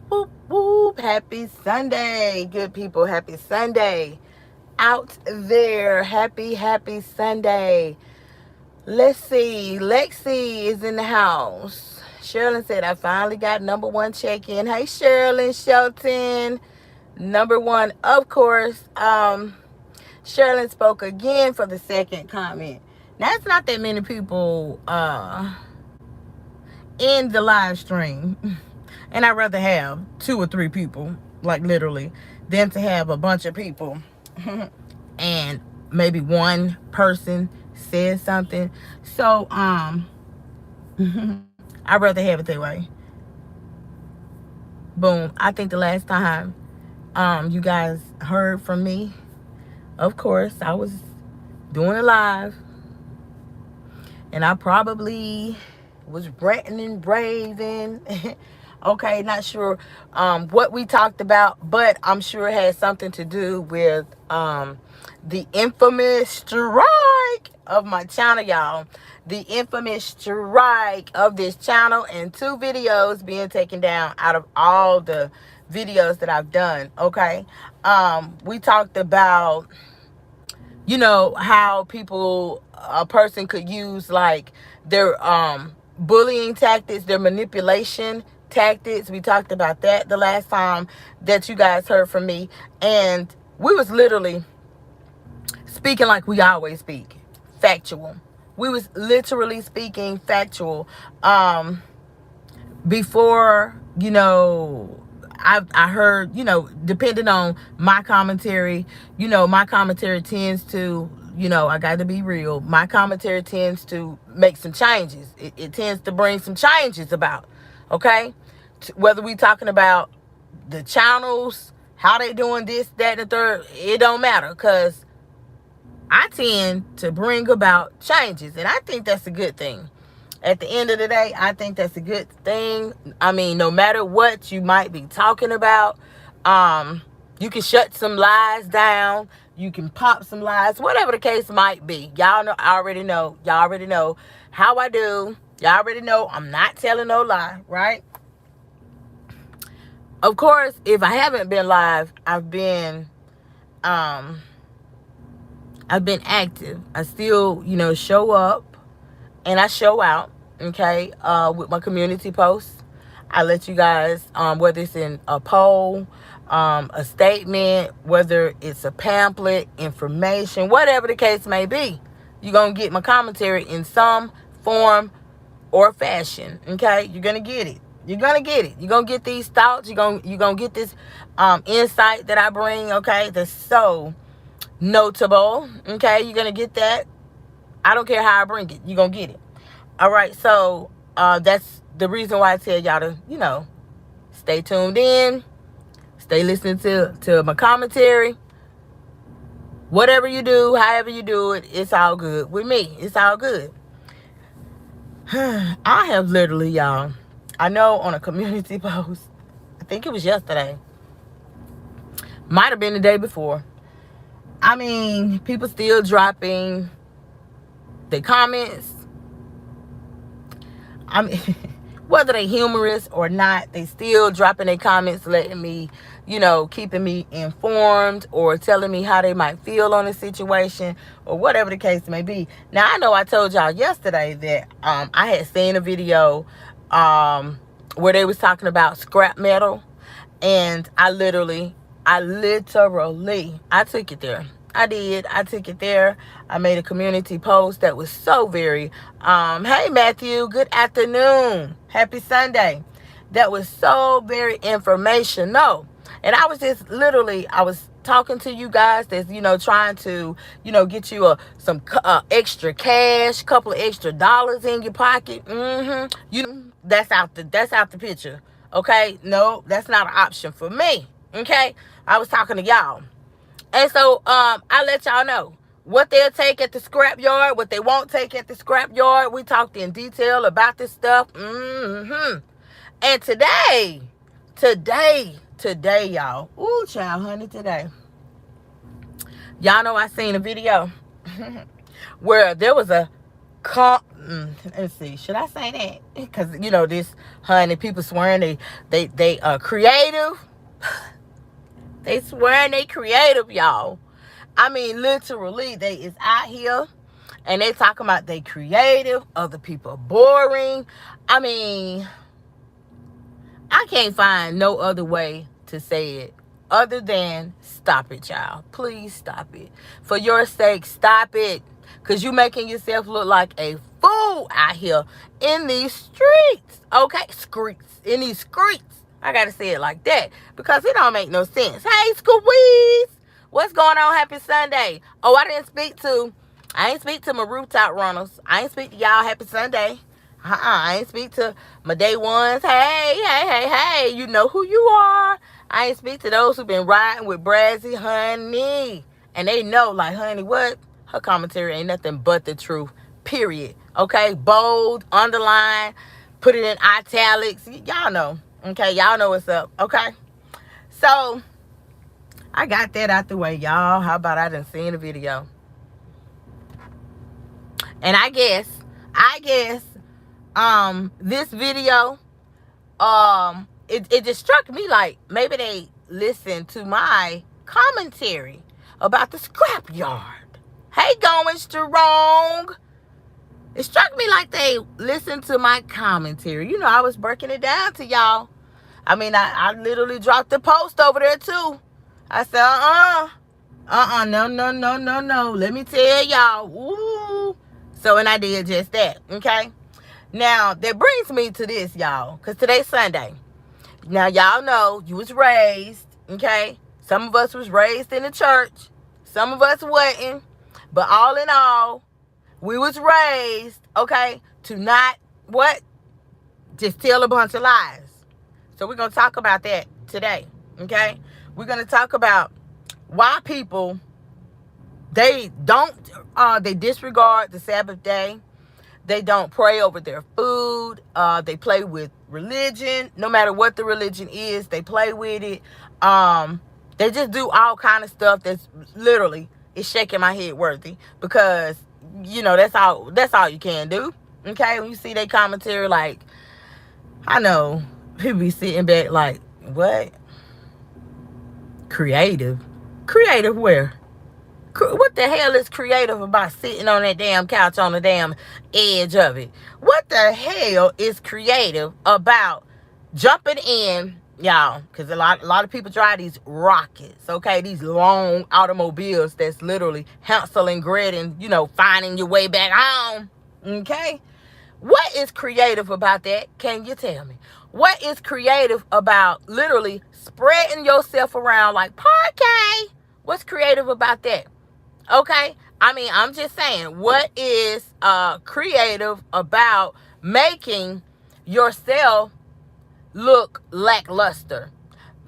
Whoop, whoop. Happy Sunday, good people. Happy Sunday out there. Happy Sunday. Let's see. Lexi is in the house. Sherilyn said, I finally got number one check-in. Hey, Sherilyn Shelton. Number one, of course. Sherilyn spoke again for the second comment. Now, it's not that many people in the live stream. And I'd rather have 2 or 3 people, like literally, than to have a bunch of people and maybe one person says something. So, I'd rather have it that way. Boom. I think the last time you guys heard from me, of course, I was doing a live. And I probably was ranting and raving. Okay, not sure what we talked about, but I'm sure it had something to do with the infamous strike of my channel, y'all. The infamous strike of this channel and 2 videos being taken down out of all the videos that I've done, okay? We talked about, you know, how a person could use like their bullying tactics, their manipulation tactics. We talked about that the last time that you guys heard from me, and we was literally speaking like we always speak, factual. We was literally speaking factual. Before, you know, I heard, you know, depending on my commentary, you know, my commentary tends to, you know, I got to be real. My commentary tends to make some changes. It tends to bring some changes about, okay? Whether we talking about the channels, how they doing this, that, and the third, it don't matter, because I tend to bring about changes, and I think that's a good thing. At the end of the day, I think that's a good thing. I mean, no matter what you might be talking about, you can shut some lies down. You can pop some lies, whatever the case might be. Y'all know, I already know. Y'all already know how I do. Y'all already know I'm not telling no lie, right? Of course, if I haven't been live, I've been active. I still, you know, show up and I show out, okay, with my community posts. I let you guys, whether it's in a poll, a statement, whether it's a pamphlet, information, whatever the case may be, you're going to get my commentary in some form or fashion, okay? You're going to get it. You're going to get it. You're going to get these thoughts. You're going to get this insight that I bring, okay, that's so notable, okay? You're going to get that. I don't care how I bring it. You're going to get it. All right, so that's the reason why I tell y'all to, you know, stay tuned in. Stay listening to my commentary. Whatever you do, however you do it, it's all good. With me, it's all good. I have literally, y'all, I know on a community post, I think it was yesterday, might have been the day before. I mean, people still dropping their comments. I mean, whether they humorous or not, they still dropping their comments, letting me, you know, keeping me informed or telling me how they might feel on the situation or whatever the case may be. Now, I know I told y'all yesterday that I had seen a video where they was talking about scrap metal, and I literally I took it there. I did. I took it there. I made a community post that was so very, hey, Matthew, good afternoon. Happy Sunday. That was so very informational. And I was just literally, I was talking to you guys that's, you know, trying to, you know, get you some extra cash, couple of extra dollars in your pocket. You know, that's out the picture. Okay? No, that's not an option for me. Okay? I was talking to y'all. And so I let y'all know what they'll take at the scrap yard, what they won't take at the scrap yard. We talked in detail about this stuff. And today, y'all. Ooh, child, honey, today. Y'all know I seen a video where there was a let's see, should I say that? Because you know this, honey, people swearing they creative. They swearing they creative, y'all. I mean, literally, they is out here and they talking about they creative, other people boring. I mean, I can't find no other way to say it other than stop it, y'all. Please stop it. For your sake, stop it. Because you making yourself look like a fool out here in these streets. Okay? Streets. In these streets. I got to say it like that because it don't make no sense. Hey, Squeeze. What's going on? Happy Sunday. Oh, I ain't speak to my rooftop runners. I ain't speak to y'all. Happy Sunday. I ain't speak to my day ones. Hey. You know who you are. I ain't speak to those who been riding with Brazzy, honey. And they know, like, honey, what? Her commentary ain't nothing but the truth. Period. Okay? Bold, underline, put it in italics. Y'all know. Okay? Y'all know what's up. Okay? So, I got that out the way, y'all. How about I done seen the video? And I guess, this video, it just struck me like maybe they listened to my commentary about the scrapyard. Hey, going strong. It struck me like they listened to my commentary. You know, I was breaking it down to y'all. I mean, I literally dropped the post over there too. I said, no. Let me tell y'all. Ooh. So, and I did just that, okay? Now, that brings me to this, y'all, because today's Sunday. Now, y'all know you was raised, okay? Some of us was raised in the church. Some of us wasn't. But all in all, we was raised, okay, to not, what? Just tell a bunch of lies. So, we're going to talk about that today, okay? We're going to talk about why people, they disregard the Sabbath day. They don't pray over their food. They play with religion. No matter what the religion is, they play with it. They just do all kind of stuff that's literally is shaking my head worthy because, you know, that's all you can do. Okay? When you see their commentary, like, I know people be sitting back like, what? Creative? Creative where? What the hell is creative about sitting on that damn couch on the damn edge of it? What the hell is creative about jumping in, y'all? Because a lot of people drive these rockets, okay? These long automobiles that's literally Hansel and Gretel, you know, finding your way back home, okay? What is creative about that? Can you tell me? What is creative about literally spreading yourself around like parquet? What's creative about that? Okay? I mean, I'm just saying, what is creative about making yourself look lackluster?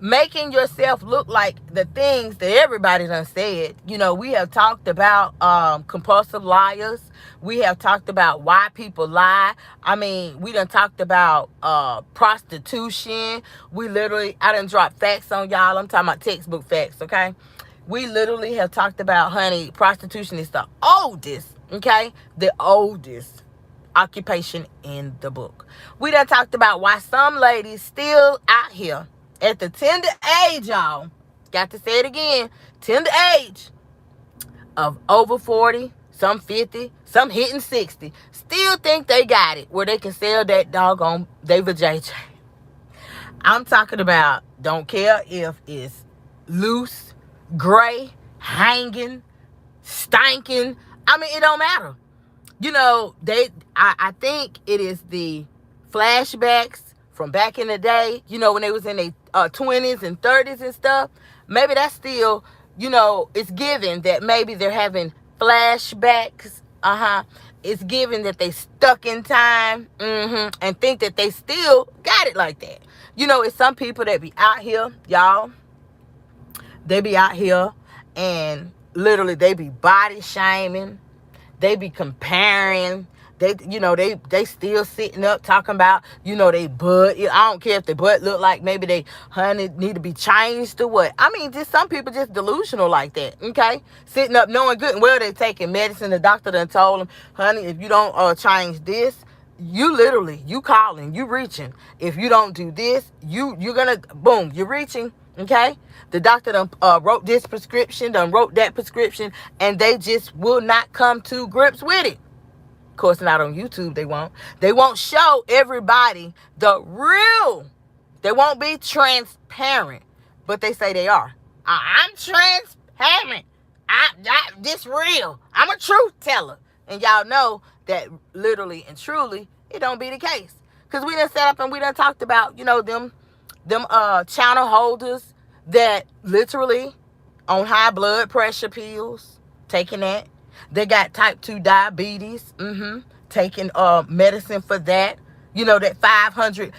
Making yourself look like the things that everybody done said. You know, we have talked about compulsive liars. We have talked about why people lie. I mean, we done talked about prostitution. I done dropped facts on y'all. I'm talking about textbook facts, okay? We literally have talked about, honey, prostitution is the oldest, okay? The oldest occupation in the book. We done talked about why some ladies still out here at the tender age, y'all. Got to say it again. Tender age of over 40, some 50, some hitting 60. Still think they got it where they can sell that doggone David JJ. I'm talking about don't care if it's loose, gray, hanging, stinking. I mean, it don't matter. You know, I think it is the flashbacks from back in the day, you know, when they was in their 20s and 30s and stuff. Maybe that's still, you know, it's given that maybe they're having flashbacks. It's given that they stuck in time and think that they still got it like that. You know, it's some people that be out here, y'all. They be out here and literally they be body shaming. They be comparing They, they still sitting up talking about, they butt. I don't care if their butt look like maybe they honey need to be changed or what. I mean, just some people just delusional like that. Okay, sitting up knowing good and well they taking medicine. The doctor done told them, honey, if you don't change this, you calling, you reaching. If you don't do this, you're gonna boom, you're reaching. Okay, the doctor done wrote this prescription, done wrote that prescription, and they just will not come to grips with it. Of course, not on YouTube. They won't show everybody the real. They won't be transparent, but they say they are. I'm transparent. This real. I'm a truth teller. And y'all know that literally and truly, it don't be the case. Because we done set up and we done talked about, them channel holders that literally on high blood pressure pills, taking that. They got type 2 diabetes, taking medicine for that. That 500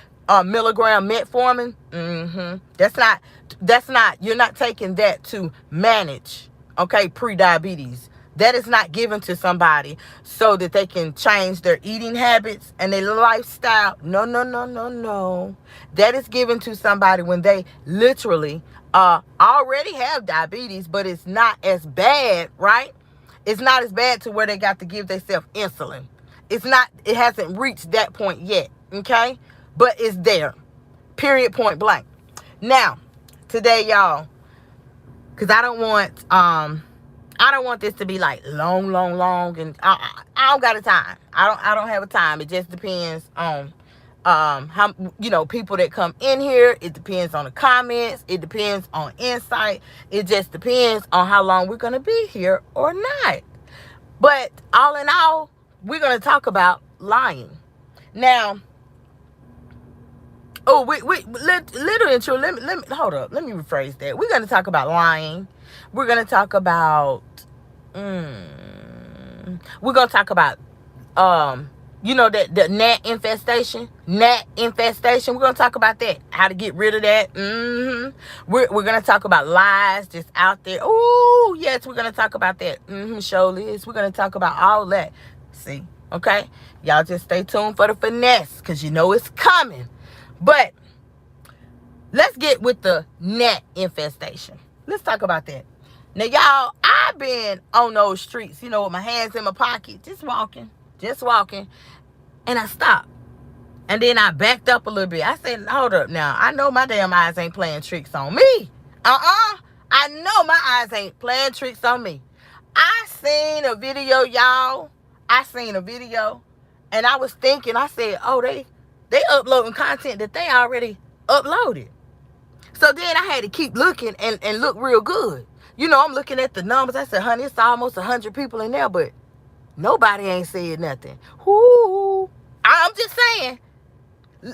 milligram metformin. That's not, you're not taking that to manage, pre-diabetes. That is not given to somebody so that they can change their eating habits and their lifestyle. No. That is given to somebody when they literally already have diabetes, but it's not as bad, right? It's not as bad to where they got to give themselves insulin. It hasn't reached that point yet, okay? But it's there, period, point blank. Now, today, y'all, because I don't want this to be like long, and I don't got a time. I don't have a time. It just depends on how, people that come in here. It depends on the comments. It depends on insight. It just depends on how long we're going to be here or not. But all in all, we're going to talk about lying. Now, literally and true, let me hold up. Let me rephrase that. We're going to talk about lying. We're going to talk about we're going to talk about the gnat infestation. We're going to talk about that. How to get rid of that. We're going to talk about lies just out there. Oh, yes, we're going to talk about that. Surely is. We're going to talk about all that. See, okay? Y'all just stay tuned for the finesse because it's coming. But let's get with the gnat infestation. Let's talk about that. Now, y'all, I've been on those streets, with my hands in my pocket, just walking. And I stopped. And then I backed up a little bit. I said, hold up now. I know my damn eyes ain't playing tricks on me. I know my eyes ain't playing tricks on me. I seen a video, y'all. And I was thinking, I said, oh, they uploading content that they already uploaded. So then I had to keep looking and look real good. I'm looking at the numbers. I said, honey, it's almost 100 people in there, but nobody ain't said nothing. Whoo! I'm just saying.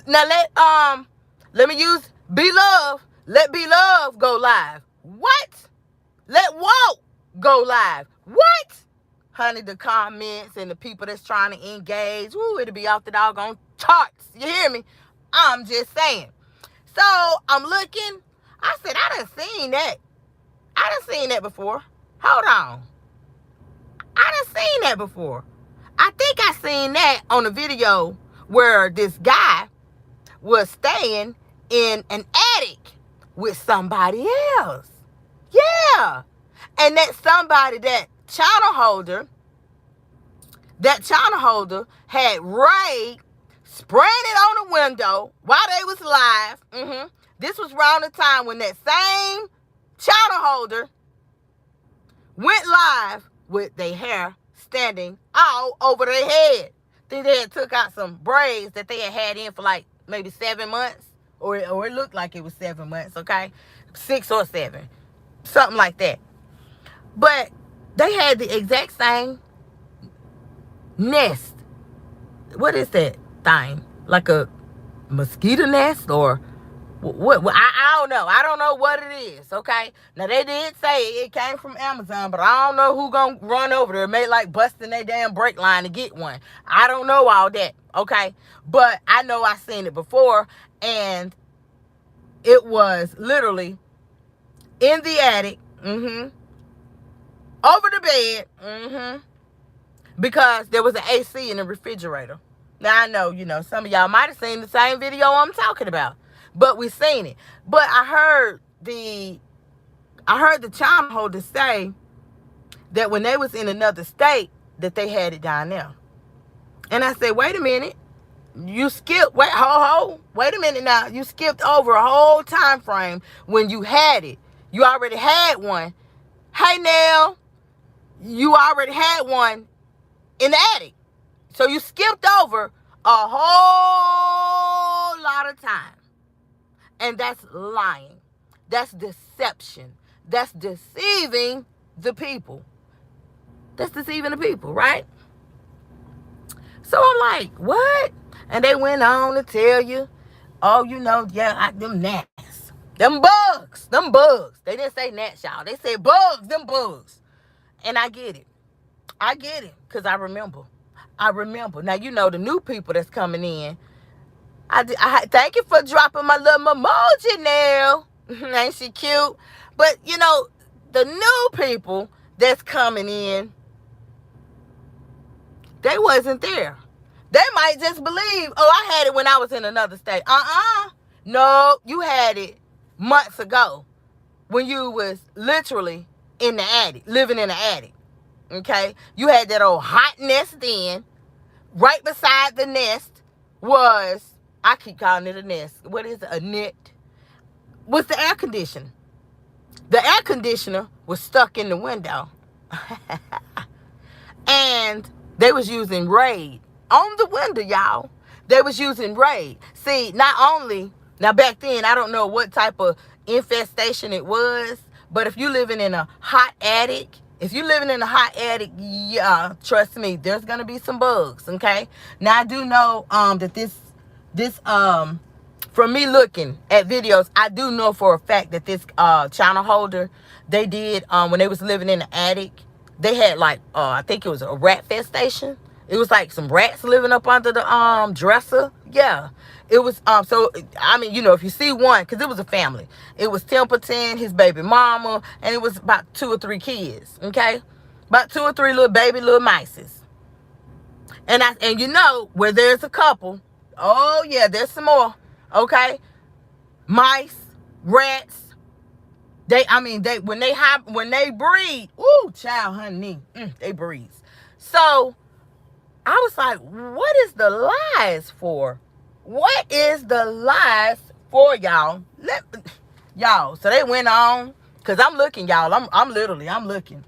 Now let me use Be Love. Let Be Love go live. What? Let Walk go live. What? Honey, the comments and the people that's trying to engage, it'll be off the doggone charts. You hear me? I'm just saying. So I'm looking. I said, I done seen that. Before. Hold on. I done seen that before. I think I seen that on a video where this guy was staying in an attic with somebody else. Yeah. And that somebody, that channel holder had Ray spraying it on the window while they was live. This was around the time when that same channel holder went live with their hair standing all over their head. Then they had took out some braids that they had in for like maybe 7 months. Or it looked like it was 7 months, okay? 6 or 7. Something like that. But they had the exact same nest. What is that thing? Like a mosquito nest or what? I don't know. I don't know what it is, okay? Now, they did say it came from Amazon, but I don't know who gonna run over there. It may like busting their damn brake line to get one. I don't know all that, okay? But I know I seen it before, and it was literally in the attic, over the bed, because there was an AC in the refrigerator. Now I know, some of y'all might have seen the same video I'm talking about, but we seen it. But I heard the chime holder say that when they was in another state that they had it down there. And I said, wait a minute. You skipped, wait a minute now. You skipped over a whole time frame when you had it. You already had one. Hey, now, you already had one in the attic. So you skipped over a whole lot of time. And that's lying. That's deception. That's deceiving the people. That's deceiving the people, right? So I'm like, what? And they went on to tell you, oh, them gnats. Them bugs. They didn't say gnats, y'all. They said bugs, them bugs. And I get it. Because I remember. Now, the new people that's coming in. I thank you for dropping my little emoji now. Ain't she cute? But, the new people that's coming in, they wasn't there. They might just believe, oh, I had it when I was in another state. No, you had it months ago when you was literally in the attic, living in the attic. Okay? You had that old hot nest then. Right beside the nest was, I keep calling it a nest. What is it? A net. Was the air conditioner. The air conditioner was stuck in the window. And they was using Raid on the window, y'all. They was using Raid. See, now back then, I don't know what type of infestation it was, but if you're living in a hot attic, yeah, trust me, there's going to be some bugs, okay? Now, I do know that this from me looking at videos, I do know for a fact that this channel holder, they did, when they was living in the attic, they had I think it was a rat festation. It was like some rats living up under the dresser. Yeah. It was, if you see one, because it was a family. It was Templeton, his baby mama, and it was about 2 or 3 kids, okay? About 2 or 3 little mices. And where there's a couple, oh yeah, there's some more, okay? Mice, rats, when they breed, ooh, child, honey, they breed. So I was like, what is the lies for? What is the lies for, y'all? Y'all, so they went on, because I'm looking, y'all. I'm looking.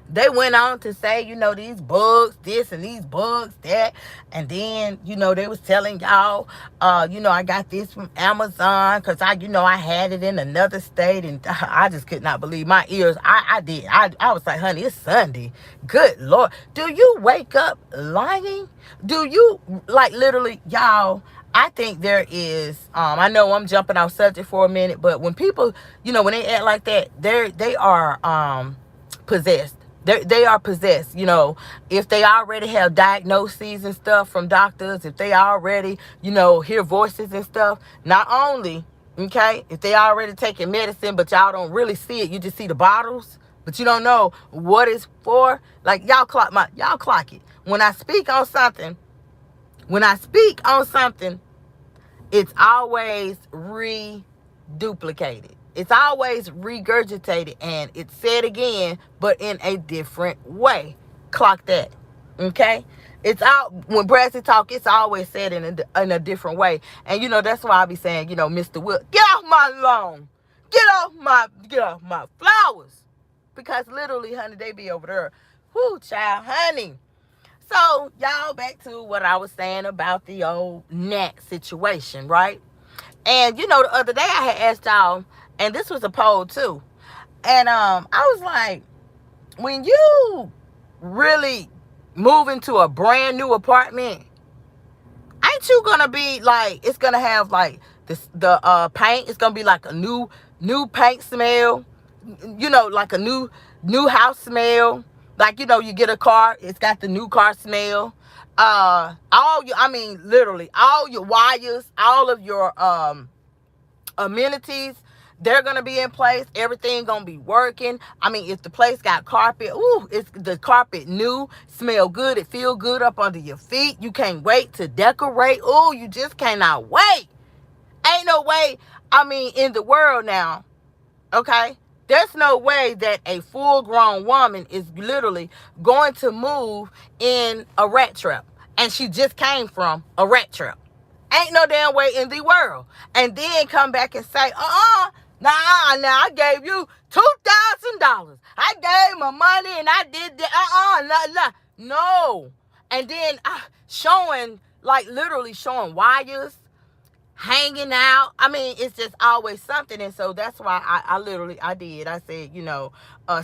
They went on to say, these bugs, this and these bugs, that. And then, they was telling y'all, I got this from Amazon because I had it in another state. And I just could not believe my ears. I did. I was like, honey, it's Sunday. Good Lord. Do you wake up lying? Do you, literally, y'all, I think there is, I know I'm jumping off subject for a minute, but when people, when they act like that, they are possessed. They are possessed, if they already have diagnoses and stuff from doctors, if they already, hear voices and stuff, not only, okay, if they already taking medicine, but y'all don't really see it, you just see the bottles, but you don't know what it's for. Y'all clock it. When I speak on something, it's always reduplicated. It's always regurgitated, and it's said again, but in a different way. Clock that, okay? It's out when Brassy talk. It's always said in a different way, and that's why I be saying, Mr. Will, get off my lawn, get off my flowers, because literally, honey, they be over there. Whoo, child, honey. So y'all, back to what I was saying about the old Gnat situation, right? And the other day I had asked y'all. And this was a poll too. And I was like, when you really move into a brand new apartment, ain't you gonna be it's gonna have the paint, it's gonna be like a new paint smell, like a new house smell. You get a car, it's got the new car smell. Literally all your wires, all of your amenities, They're going to be in place. Everything going to be working. I mean, if the place got carpet, ooh, it's the carpet new, smell good, it feel good up under your feet. You can't wait to decorate. Ooh, you just cannot wait. Ain't no way, I mean, in the world now, okay? There's no way that a full-grown woman is literally going to move in a rat trap. And she just came from a rat trap. Ain't no damn way in the world. And then come back and say, nah, I gave you $2,000. I gave my money and I did that. No. And then showing, like literally showing wires, hanging out. I mean, it's just always something. And so that's why I said,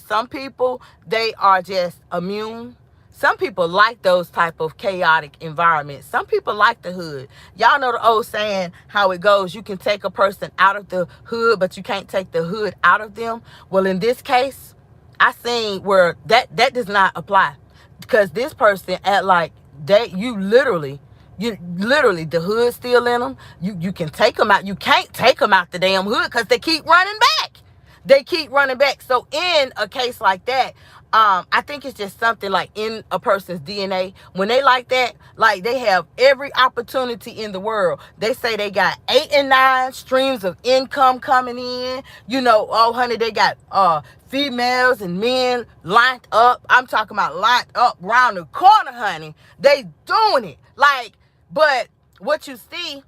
some people, they are just immune. Some people like those type of chaotic environments. Some people like the hood. Y'all know the old saying, how it goes, you can take a person out of the hood, but you can't take the hood out of them. Well, in this case, I seen where that does not apply, because this person you literally, the hood still in them. You can take them out. You can't take them out the damn hood because they keep running back. So in a case like that, I think it's just something like in a person's DNA. When they like that, like they have every opportunity in the world. They say they got 8 and 9 streams of income coming in. Oh honey, they got females and men lined up. I'm talking about lined up round the corner, honey. They doing it. But what you see,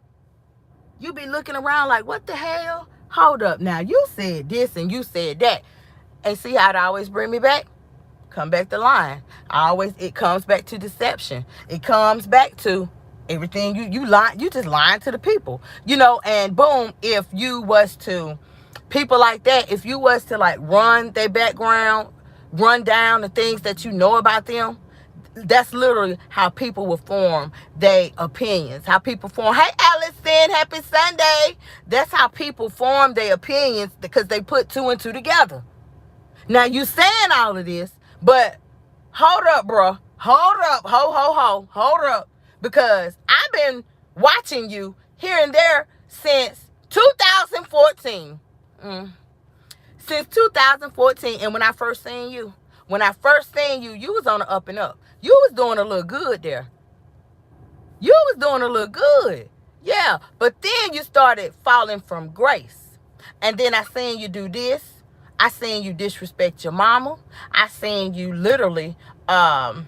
you be looking around like, what the hell? Hold up now. You said this and you said that. And see how it always bring me back? Come back to lying. It comes back to deception. It comes back to everything you just lying to the people. And boom, if you was to, people like that, if you was to like run their background, run down the things that you know about them, that's literally how people will form their opinions. How people form, hey Allison, happy Sunday. That's how people form their opinions, because they put 2 and 2 together. Now you saying all of this, but hold up, bro. Hold up. Hold up. Because I've been watching you here and there since 2014. Since 2014. And when I first seen you, you was on the up and up. You was doing a little good there. Yeah. But then you started falling from grace. And then I seen you do this. I seen you disrespect your mama. I seen you literally, okay,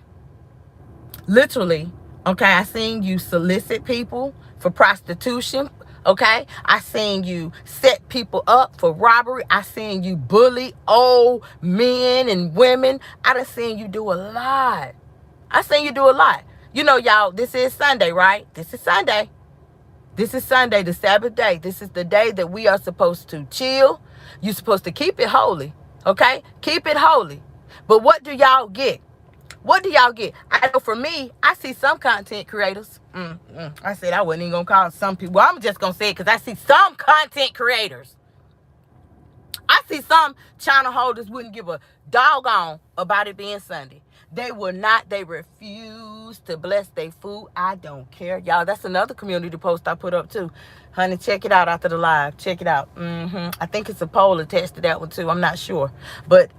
I seen you solicit people for prostitution, okay? I seen you set people up for robbery. I seen you bully old men and women. I done seen you do a lot. Y'all, this is Sunday, right? This is Sunday, the Sabbath day. This is the day that we are supposed to chill. You're supposed to keep it holy, okay? Keep it holy. But what do y'all get? I know for me, I see some content creators. I said I wasn't even going to call some people. Well, I'm just going to say it because I see some content creators. I see some channel holders wouldn't give a doggone about it being Sunday. They will not. They refuse to bless their food. I don't care. Y'all, that's another community post I put up too. Honey, check it out after the live. Check it out. I think it's a poll attached to that one too. I'm not sure. But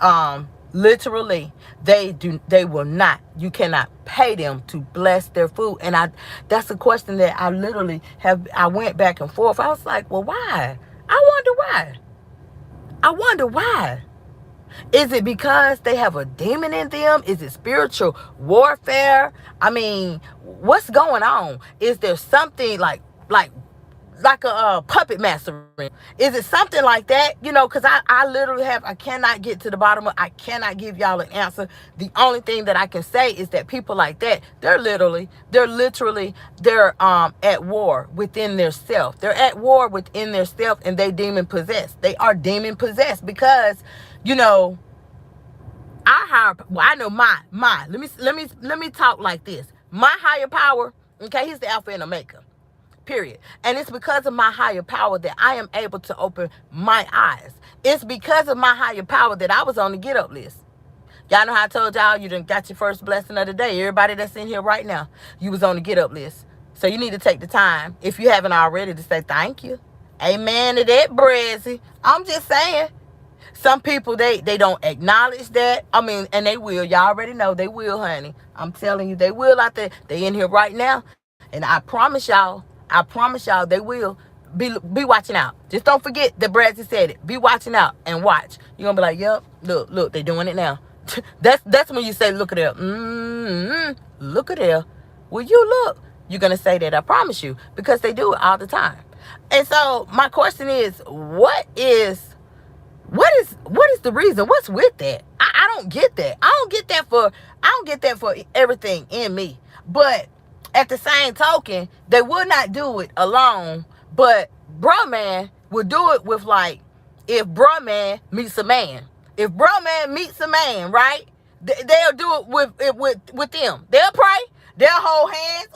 literally, they will not. You cannot pay them to bless their food. And that's a question that I went back and forth. I was like, well, why? I wonder why. Is it because they have a demon in them? Is it spiritual warfare? I mean, what's going on? Is there something like a puppet master? Is it something like that? Because I literally I cannot get to the bottom of, I cannot give y'all an answer. The only thing that I can say is that people like that, they're at war within their self. They're at war within their self, and they demon possessed. They are demon possessed because, I know let me talk like this. My higher power, okay, he's the Alpha and Omega. Period. And it's because of my higher power that I am able to open my eyes. It's because of my higher power that I was on the get up list. Y'all know how I told y'all you done got your first blessing of the day. Everybody that's in here right now, you was on the get up list. So you need to take the time, if you haven't already, to say thank you. Amen to that, Brizzy. I'm just saying. Some people, they don't acknowledge that. I mean, and they will. Y'all already know they will, honey. I'm telling you, they will out there. They in here right now. And I promise y'all, they will be watching out. Just don't forget that Bradley said it. Be watching out and watch. You're gonna be like, yep, look, they doing it now. That's when you say, look at there. Look at there. Will you look? You're gonna say that, I promise you, because they do it all the time. And so my question is, what is the reason? What's with that? I don't get that. I don't get that for everything in me. But at the same token, they would not do it alone. But bruh man would do it with, like, if bruh man meets a man. If bruh man meets a man, right? They'll do it with them. They'll pray. They'll hold hands.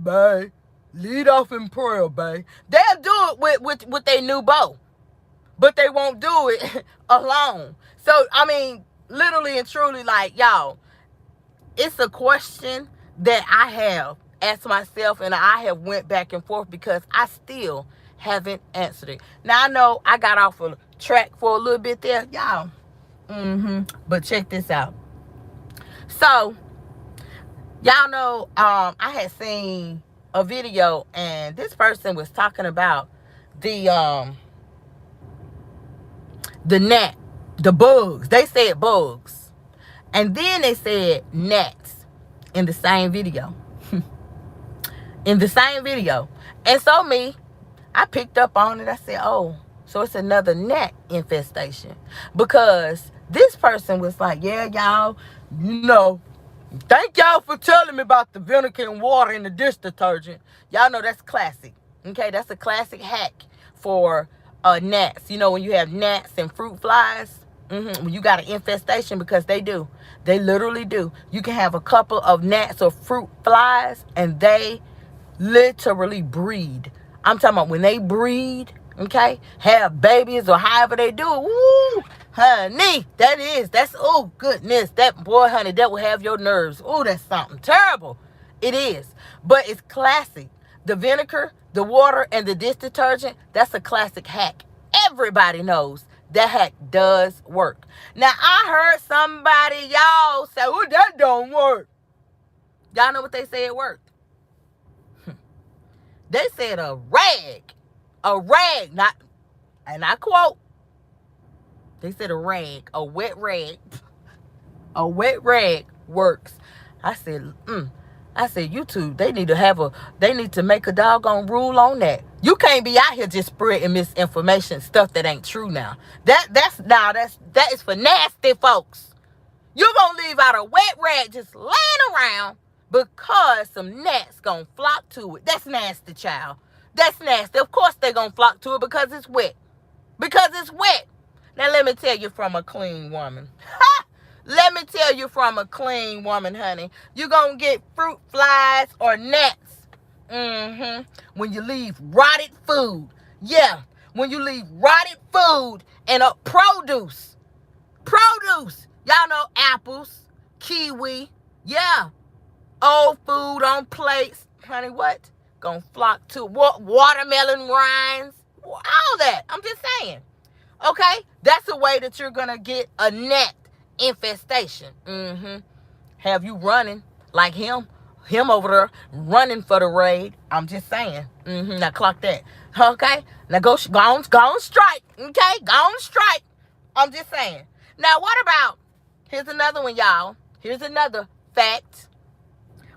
Babe. Lead off in prayer, babe. They'll do it with their new beau. But they won't do it alone. So, I mean, literally and truly, like, y'all, it's a question that I have asked myself, and I have went back and forth because I still haven't answered it. Now, I know I got off a track for a little bit there, y'all. But check this out. So, y'all know, I had seen a video, and this person was talking about the gnat, the bugs. They said bugs. And then they said gnats in the same video. In the same video. And so I picked up on it. I said, oh, so it's another gnat infestation. Because this person was like, yeah, y'all, thank y'all for telling me about the vinegar and water in the dish detergent. Y'all know that's classic. Okay, that's a classic hack for gnats. You know, when you have gnats and fruit flies, when you got an infestation, because they literally do. You can have a couple of gnats or fruit flies, and they literally breed. I'm talking about when they breed, okay, have babies or however they do it. Woo, honey, oh goodness, that boy, honey, that will have your nerves. Oh, that's something terrible. It is, but it's classic. The vinegar, the water, and the dish detergent, that's a classic hack. Everybody knows that hack does work. Now, I heard somebody, y'all, say, oh, that don't work. Y'all know what they say it worked? They said a rag, not, and I quote, they said a wet rag works. I said, YouTube, they need to make a doggone rule on that. You can't be out here just spreading misinformation, stuff that ain't true now. That is for nasty folks. You're gonna leave out a wet rag just laying around because some gnats gonna flock to it. That's nasty, child. That's nasty. Of course they gonna flock to it because it's wet. Now let me tell you from a clean woman. Let me tell you from a clean woman, honey. You're going to get fruit flies or gnats. When you leave rotted food. Yeah. When you leave rotted food and produce. Y'all know apples, kiwi. Yeah. Old food on plates. Honey, what? Gonna flock to watermelon rinds. All that. I'm just saying. Okay? That's a way that you're going to get a gnat infestation. Have you running like him over there running for the raid. I'm just saying. Now clock that. Okay? Now go on strike. Okay? Go on strike. I'm just saying. Now what about, here's another one, y'all. Here's another fact.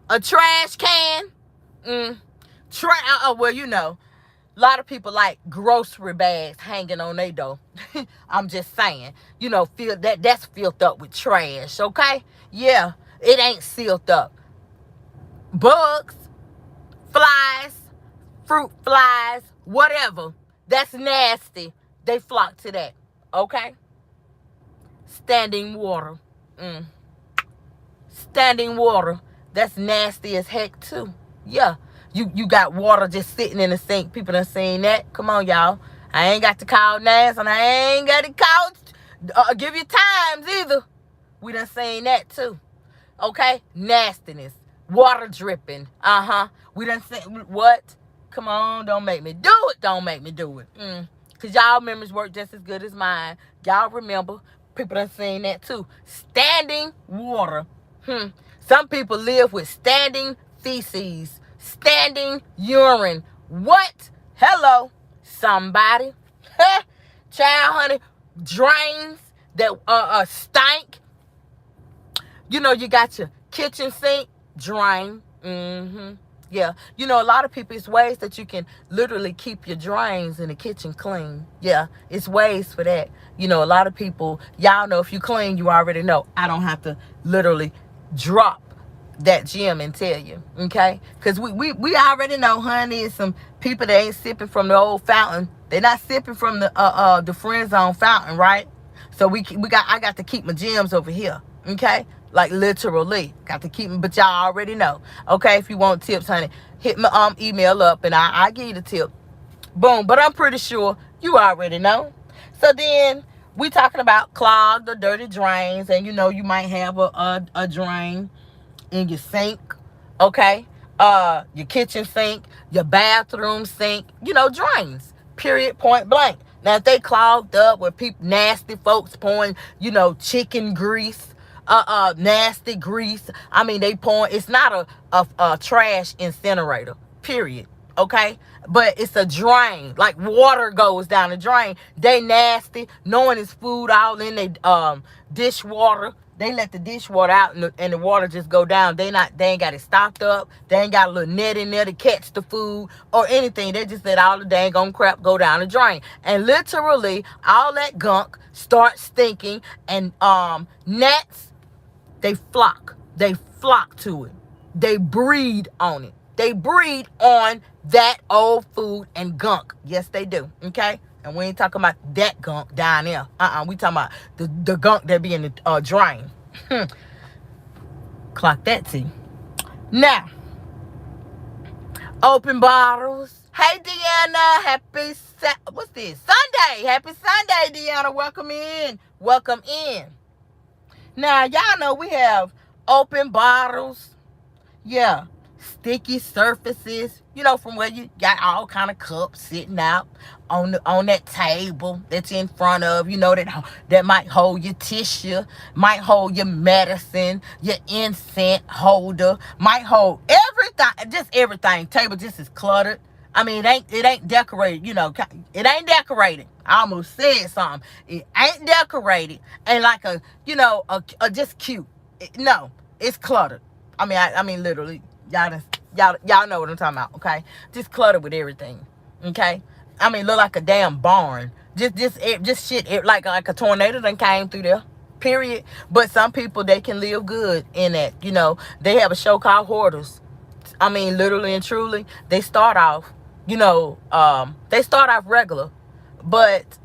A trash can. Well, you know, a lot of people like grocery bags hanging on their door. I'm just saying. You know, that's filled up with trash, okay? Yeah, it ain't sealed up. Bugs, flies, fruit flies, whatever. That's nasty. They flock to that, okay? Standing water. Standing water. That's nasty as heck, too. Yeah. You got water just sitting in the sink. People done seen that. Come on, y'all. I ain't got to call names, and I ain't got to call give you times either. We done seen that too. Okay? Nastiness. Water dripping. We done seen what? Come on, don't make me do it. Don't make me do it. Because y'all memories work just as good as mine. Y'all remember. People done seen that too. Standing water. Some people live with standing feces. Standing urine. What? Hello, somebody. Child, honey. Drains that stank. You know, you got your kitchen sink. Drain. Yeah, you know, a lot of people, it's ways that you can literally keep your drains in the kitchen clean. Yeah, it's ways for that. You know, a lot of people, y'all know if you clean, you already know. I don't have to literally drop that gem and tell you, okay? Because we already know, honey, it's some people that ain't sipping from the old fountain. They're not sipping from the friend zone fountain, right? So I got to keep my gems over here, okay? Like literally, got to keep them, but y'all already know. Okay, if you want tips, honey, hit my email up and I give you the tip. Boom. But I'm pretty sure you already know. So then we talking about clogged or dirty drains, and you know you might have a drain in your sink, okay? Your kitchen sink, your bathroom sink, you know, drains. Period, point blank. Now if they clogged up with people, nasty folks pouring, you know, chicken grease, nasty grease. I mean, they pouring. It's not a trash incinerator. Period. Okay, but it's a drain. Like water goes down the drain. They nasty. Knowing it's food all in they dishwater. They let the dishwater out and the water just go down. They ain't got it stocked up. They ain't got a little net in there to catch the food or anything. They just let all the dang on crap go down the drain. And literally all that gunk starts stinking, and gnats, they flock to it. They breed on it. They breed on that old food and gunk. Yes, they do. Okay? And we ain't talking about that gunk down there. We talking about the gunk that be in the drain. Clock that T. Now, open bottles. Hey, Deanna. What's this? Sunday. Happy Sunday, Deanna. Welcome in. Welcome in. Now, y'all know we have open bottles. Yeah. Sticky surfaces. You know, from where you got all kind of cups sitting out on that table that's in front of, you know, that might hold your tissue, might hold your medicine, your incense holder, might hold everything, just everything. Table just is cluttered. I mean, it ain't decorated, you know. It ain't decorated. I almost said something. It ain't decorated. And like a just cute. No, it's cluttered. I mean, literally, y'all know what I'm talking about, okay? Just cluttered with everything, okay? I mean, look like a damn barn. Just shit. Like a tornado done came through there. Period. But some people, they can live good in that. You know, they have a show called Hoarders. I mean, literally and truly, they start off, they start off regular. But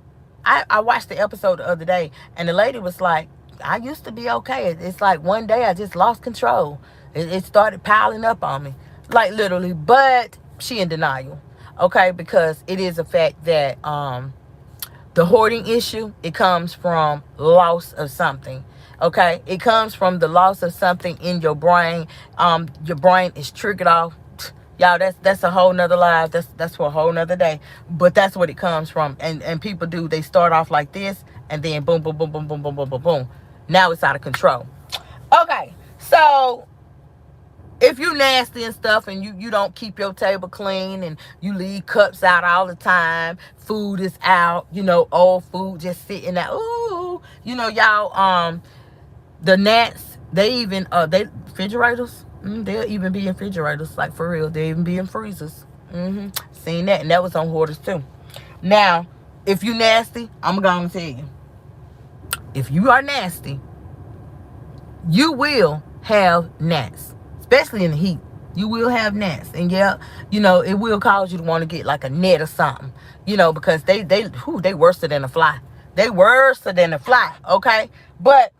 I watched the episode the other day, and the lady was like, I used to be okay. It's like one day I just lost control. It started piling up on me. Like literally. But she in denial. Okay? Because it is a fact that the hoarding issue, it comes from loss of something. Okay? It comes from the loss of something in your brain. Your brain is triggered off. Y'all, that's a whole nother life. That's for a whole nother day. But that's what it comes from. And people do. They start off like this, and then boom, boom, boom, boom, boom, boom, boom, boom, boom. Now it's out of control. Okay, so if you nasty and stuff, and you don't keep your table clean, and you leave cups out all the time, food is out, old food just sitting out. Ooh, y'all, the gnats, they even they refrigerators. They'll even be in refrigerators, like for real. They even be in freezers. Seen that, and that was on Hoarders too. Now, if you nasty, I'm going to tell you. If you are nasty, you will have gnats, especially in the heat. You will have gnats, and yeah, it will cause you to want to get like a net or something, because they worse than a fly. They worse than a fly. Okay, but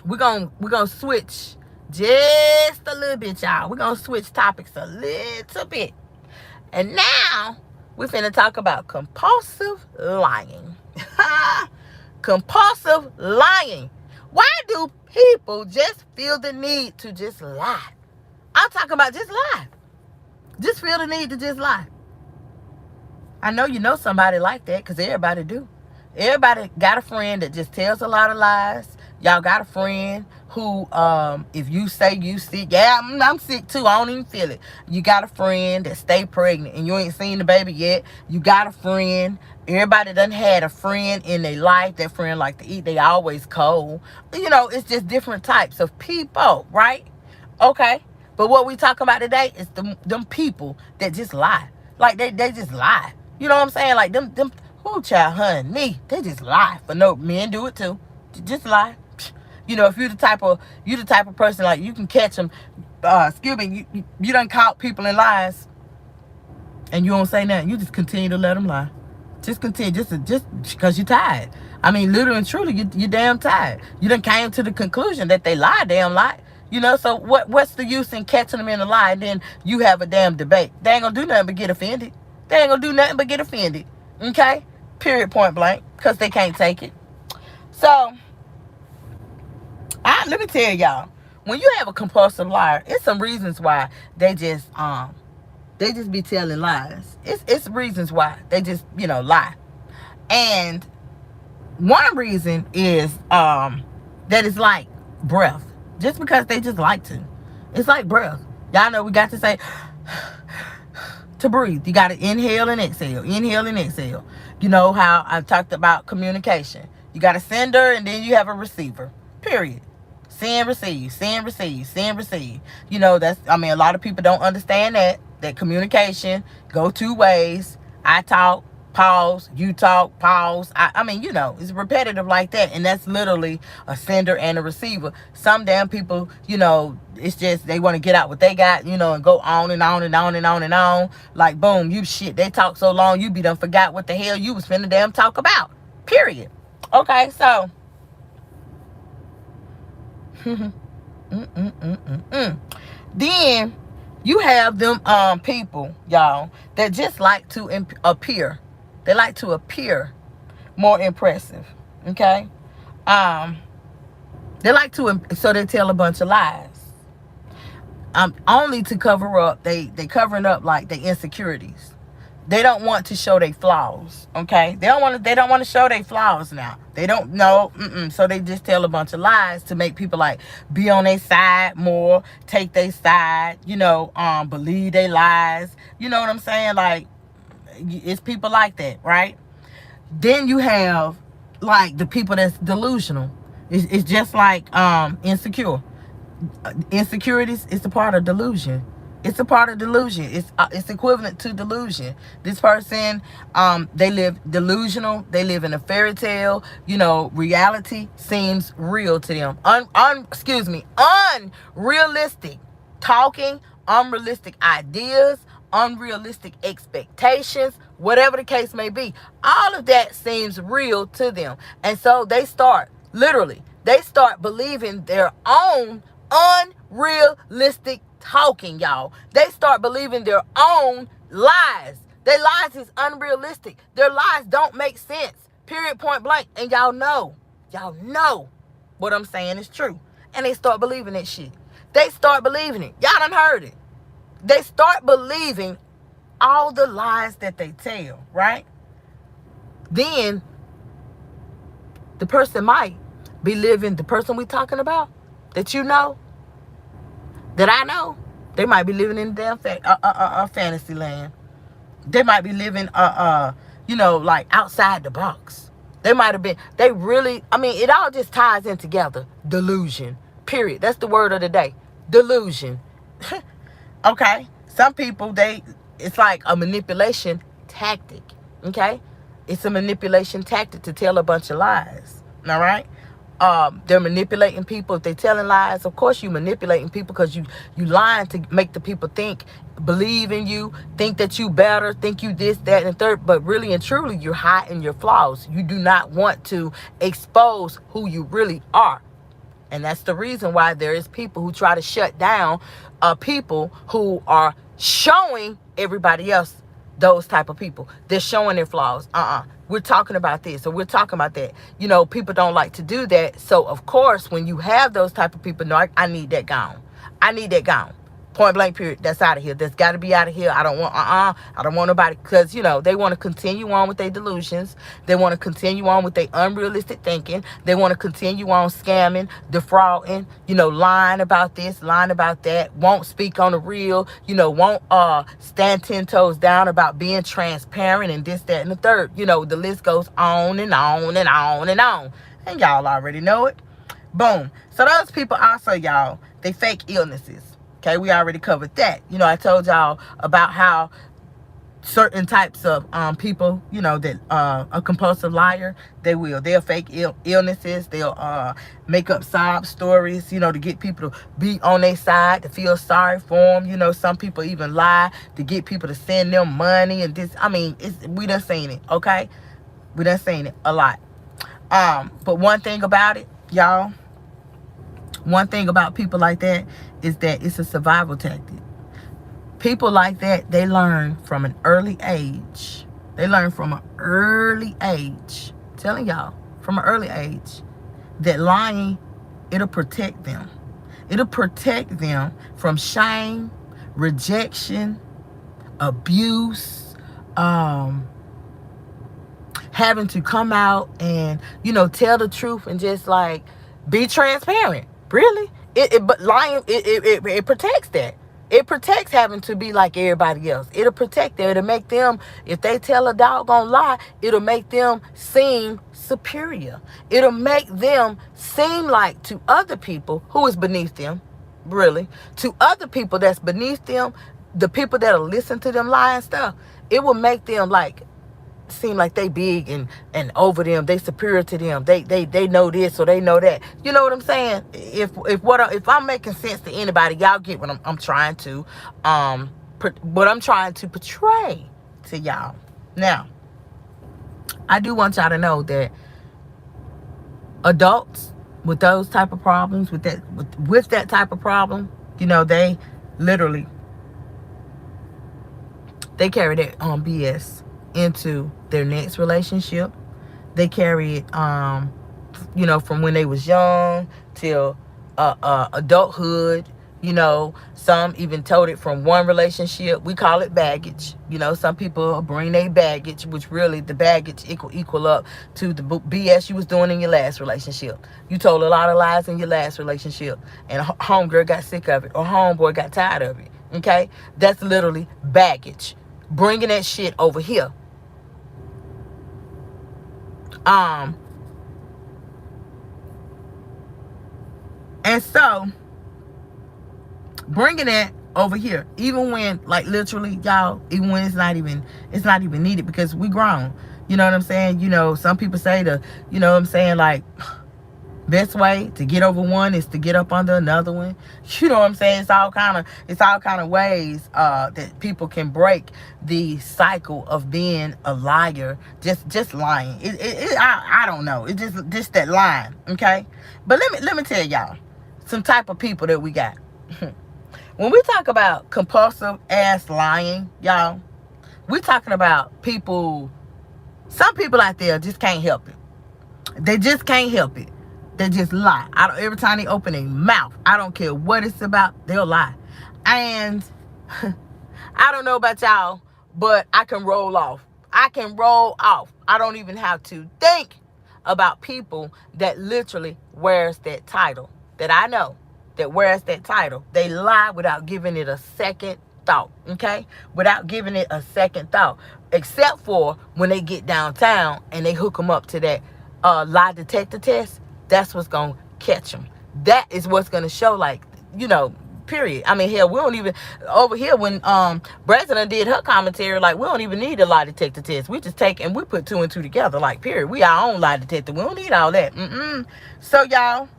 we're gonna switch just a little bit, y'all. We're gonna switch topics a little bit, and now we're finna talk about compulsive lying. Compulsive lying. Why do people just feel the need to just lie? I'm talking about just lie. Just feel the need to just lie. I know you know somebody like that, because everybody do. Everybody got a friend that just tells a lot of lies. Y'all got a friend who, if you say you sick, yeah, I'm sick too, I don't even feel it. You got a friend that stay pregnant and you ain't seen the baby yet. You got a friend. Everybody done had a friend in their life. That friend like to eat. They always cold. You know, it's just different types of people, right? Okay. But what we talking about today is them people that just lie. Like they just lie. You know what I'm saying? Like them who child, honey, they just lie. For no, men do it too. Just lie. You know, if you the type of person, like, you can catch them. Excuse me, you done caught people in lies, and you don't say nothing. You just continue to let them lie. Just continue, just because you're tired. I mean, literally and truly, you're damn tired. You done came to the conclusion that they lie, damn lie. You know, so what's the use in catching them in a lie, and then you have a damn debate? They ain't gonna do nothing but get offended. They ain't gonna do nothing but get offended. Okay? Period, point blank. Because they can't take it. So, let me tell y'all, when you have a compulsive liar, it's some reasons why they just be telling lies. It's reasons why they just, lie. And one reason is that it's like breath. Just because they just like to. It's like breath. Y'all know we got to say to breathe. You got to inhale and exhale. Inhale and exhale. You know how I talked about communication. You got a sender and then you have a receiver. Period. Send, receive, send, receive, send, receive. You know, a lot of people don't understand that communication go two ways. I talk, pause, you talk, pause. It's repetitive like that. And that's literally a sender and a receiver. Some damn people, it's just they want to get out what they got, and go on and on and on and on and on. Like, boom, they talk so long, you be done forgot what the hell you was finna damn talk about. Period. Okay, so then you have them people, y'all, that just like to appear. They like to appear more impressive. Okay? They like to, so they tell a bunch of lies. Only to cover up, they covering up like their insecurities. They don't want to show their flaws. Okay? They don't want to show their flaws now. They don't know. So they just tell a bunch of lies to make people like be on their side more, take their side, believe their lies. You know what I'm saying? Like, it's people like that, right? Then you have like the people that's delusional. It's just like insecure. Insecurities is a part of delusion. It's a part of delusion. It's equivalent to delusion. This person, they live delusional. They live in a fairy tale. Reality seems real to them. Unrealistic talking, unrealistic ideas, unrealistic expectations, whatever the case may be. All of that seems real to them. And so they start believing their own unrealistic talking, y'all. They start believing their own lies. Their lies is unrealistic. Their lies don't make sense. Period, point blank. And y'all know what I'm saying is true. And they start believing that shit. They start believing it. Y'all done heard it. They start believing all the lies that they tell, right? Then the person might be living, the person we talking about, that that I know, they might be living in damn fantasy land. They might be living like outside the box. They might have been, it all just ties in together. Delusion. Period. That's the word of the day. Delusion. Okay? Some people, it's like a manipulation tactic. Okay? It's a manipulation tactic to tell a bunch of lies. All right? They're manipulating people. If they're telling lies, of course you manipulating people, because you lying to make the people believe in you, think that you better, think you this, that, and third. But really and truly, you're hiding your flaws. You do not want to expose who you really are. And that's the reason why there is people who try to shut down people who are showing everybody else, those type of people. They're showing their flaws. We're talking about this, or we're talking about that. People don't like to do that. So, of course, when you have those type of people, no, I need that gone. I need that gone. Point blank period. That's out of here. That's got to be out of here. I don't want I don't want nobody, because they want to continue on with their delusions. They want to continue on with their unrealistic thinking. They want to continue on scamming, defrauding, lying about this, lying about that. Won't speak on the real. Won't stand 10 toes down about being transparent and this, that, and the third. The list goes on and on and on and on. And y'all already know it. Boom. So those people also, y'all, they fake illnesses. Okay, we already covered that. I told y'all about how certain types of people, that a compulsive liar, they'll fake illnesses. They'll make up sob stories, to get people to be on their side, to feel sorry for them. Some people even lie to get people to send them money. And this, we done seen it, okay? We done seen it a lot. But one thing about it, y'all, one thing about people like that is that it's a survival tactic. People like that, they learn from an early age. Telling y'all, from an early age, that lying, it'll protect them. It'll protect them from shame, rejection, abuse, having to come out and, tell the truth and just like be transparent. Really? But lying, it protects that. It protects having to be like everybody else. It'll protect them. It'll make them, if they tell a doggone lie, it'll make them seem superior. It'll make them seem like, to other people who is beneath them, really, to other people that's beneath them, the people that'll listen to them lie and stuff, it will make them like seem like they big and over them, they superior to them, they know this or they know that. You know what I'm saying? If I'm making sense to anybody, y'all get what I'm trying to what I'm trying to portray to y'all. Now, I do want y'all to know that adults with those type of problems, with that type of problem, they literally, they carry that BS into their next relationship. They carry it from when they was young till adulthood. Some even told it from one relationship. We call it baggage. Some people bring their baggage, which really the baggage equal up to the BS you was doing in your last relationship. You told a lot of lies in your last relationship, and homegirl got sick of it, or homeboy got tired of it. Okay, that's literally baggage. Bringing that shit over here. And so bringing that over here, even when, like, literally, y'all, even when it's not even needed, because we grown. You know what I'm saying? Some people say like, best way to get over one is to get up under another one. You know what I'm saying? It's all kind of ways that people can break the cycle of being a liar, just lying. I don't know. It's just that lying, okay? But let me tell y'all some type of people that we got. When we talk about compulsive ass lying, y'all, we talking about people. Some people out there just can't help it. They just can't help it. They just lie. Every time they open their mouth, I don't care what it's about, they'll lie. And I don't know about y'all, but I can roll off. I don't even have to think about people that literally wears that title. That I know that wears that title. They lie without giving it a second thought. Okay? Without giving it a second thought. Except for when they get downtown and they hook them up to that lie detector test. That's what's going to catch them. That is what's going to show, like, period. Hell, we don't even, over here when President did her commentary, like, we don't even need a lie detector test. We just take and we put two and two together, like, period. We our own lie detector. We don't need all that. So, y'all,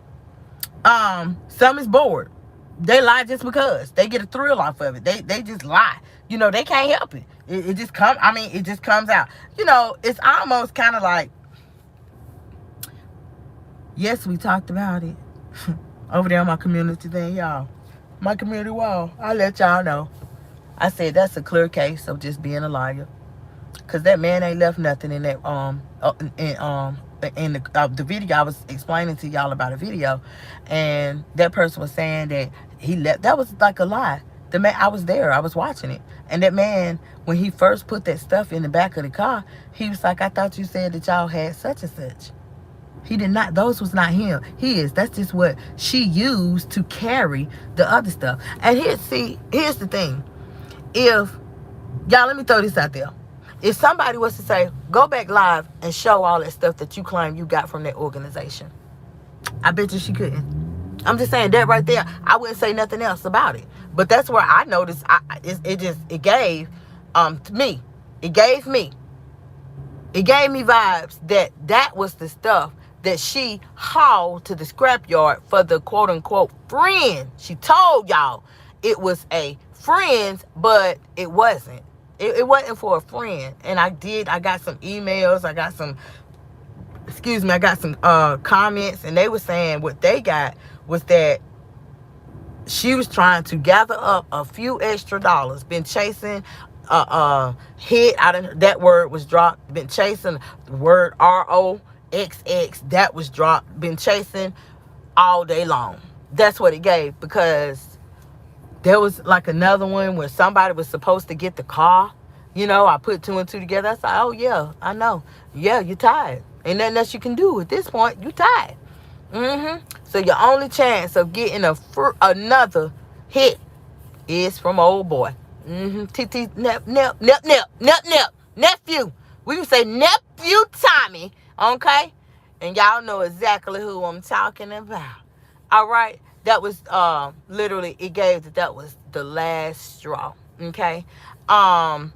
some is bored. They lie just because. They get a thrill off of it. They just lie. They can't help it. It just comes out. It's almost kind of like, yes, we talked about it over there on my community thing, y'all. My community wall. I let y'all know. I said that's a clear case of just being a liar. Cause that man ain't left nothing in that in the video. I was explaining to y'all about a video, and that person was saying that he left. That was like a lie. The man, I was there. I was watching it. And that man, when he first put that stuff in the back of the car, he was like, I thought you said that y'all had such and such. He did not. Those was not him. His. That's just what she used to carry the other stuff. And here's the thing. If, y'all, let me throw this out there. If somebody was to say, go back live and show all that stuff that you claim you got from that organization, I bet you she couldn't. I'm just saying that right there. I wouldn't say nothing else about it. But that's where I noticed it gave me. It gave me vibes that was the stuff that she hauled to the scrapyard for the quote unquote friend. She told y'all it was a friend, but it wasn't. It wasn't for a friend. And I got some emails, I got some comments, and they were saying what they got was that she was trying to gather up a few extra dollars, been chasing hit out of that word was dropped, been chasing the word ROXX, that was dropped, been chasing all day long. That's what it gave, because there was like another one where somebody was supposed to get the car. You know, I put two and two together. I said, oh yeah, I know. Yeah, you're tired. Ain't nothing else you can do at this point. You tired. So your only chance of getting another hit is from old boy. TT nephew. We can say nephew Tommy. Okay? And y'all know exactly who I'm talking about. All right? That was literally, it gave that was the last straw. Okay? And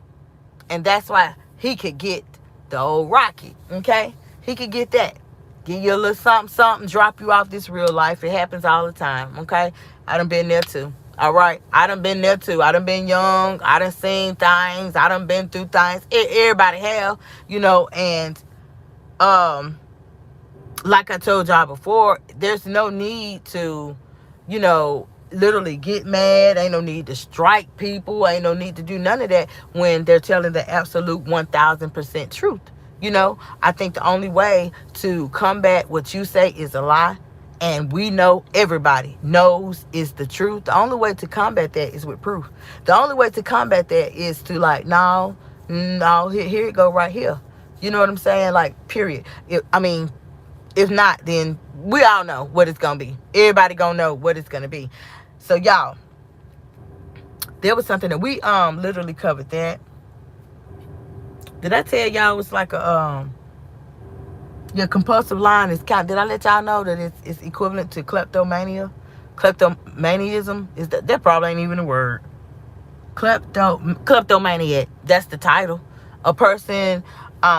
that's why he could get the old Rocky. Okay? He could get that. Give you a little something, drop you off this real life. It happens all the time. Okay? I done been there too. All right? I done been there too. I done been young. I done seen things. I done been through things. Everybody have, you know, and like I told y'all before, there's no need to, you know, literally get mad. Ain't no need to strike people. Ain't no need to do none of that when they're telling the absolute 1000% truth. You know, I think the only way to combat what you say is a lie, and we know, everybody knows is the truth. The only way to combat that is with proof. The only way to combat that is to like, no, here it go right here. You know what I'm saying? Like, period. If not, then we all know what it's going to be. Everybody going to know what it's going to be. So, y'all, there was something that we literally covered that. Did I tell y'all it's like a your compulsive line is kind? Did I let y'all know that it's equivalent to kleptomania? Kleptomaniaism is that probably ain't even a word. Kleptomaniac. That's the title. A person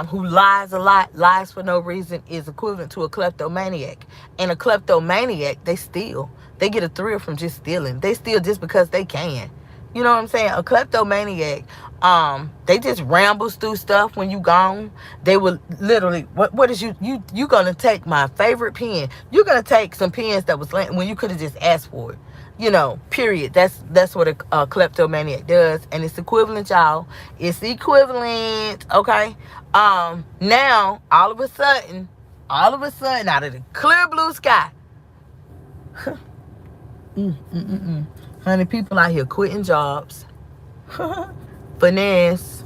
who lies a lot, lies for no reason, is equivalent to a kleptomaniac. And a kleptomaniac, they steal. They get a thrill from just stealing. They steal just because they can. You know what I'm saying? A kleptomaniac, they just rambles through stuff when you gone. They will literally, what is you gonna take my favorite pen? You're gonna take some pens that was when you could have just asked for it. You know, period. That's what a kleptomaniac does, and it's equivalent, y'all. It's equivalent, okay? Now all of a sudden, out of the clear blue sky, honey, people out here quitting jobs. Finesse.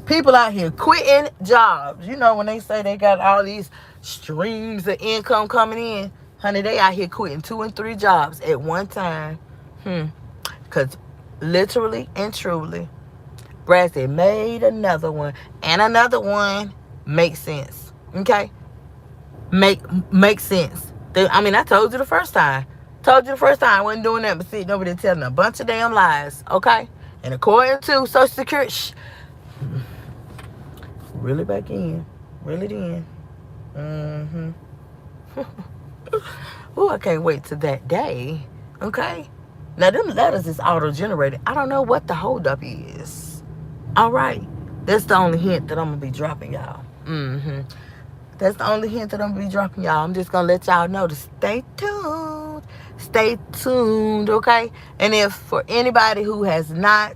People out here quitting jobs. You know, when they say they got all these streams of income coming in, honey, they out here quitting 2 and 3 jobs at one time. Because literally and truly, Brazzy made another one, and another one makes sense. Okay? Make sense. I told you the first time. I wasn't doing that, but sitting over there telling a bunch of damn lies, okay? And according to Social Security, reel it back in. Reel it in. Ooh, I can't wait to that day, okay? Now, them letters is auto-generated. I don't know what the holdup is. All right? That's the only hint that I'm going to be dropping y'all. That's the only hint that I'm going to be dropping y'all. I'm just going to let y'all know to stay tuned. Stay tuned, okay? And if for anybody who has not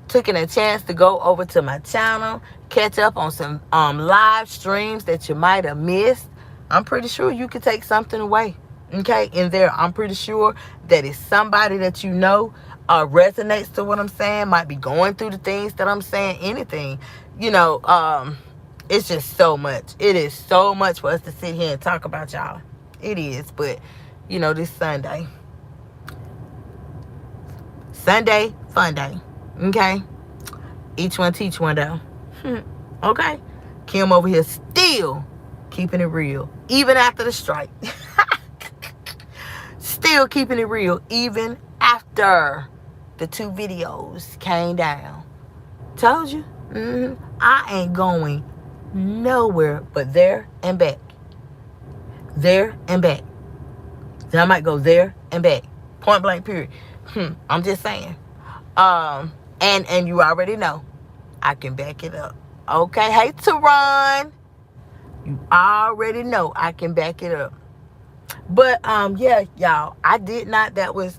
taken a chance to go over to my channel, catch up on some live streams that you might have missed, I'm pretty sure you could take something away, okay? In there, I'm pretty sure that it's somebody that you know resonates to what I'm saying, might be going through the things that I'm saying, anything, it's just so much. It is so much for us to sit here and talk about, y'all. It is. But this Sunday, fun day. Okay, each one teach one though. Okay, Kim over here still keeping it real even after the strike. Still keeping it real even after the 2 videos came down. Told you. I ain't going nowhere but there and back. There and back. Then I might go there and back. Point blank period. I'm just saying. And you already know I can back it up. Okay, hey Teron. You already know I can back it up. But yeah, y'all, I did not. That was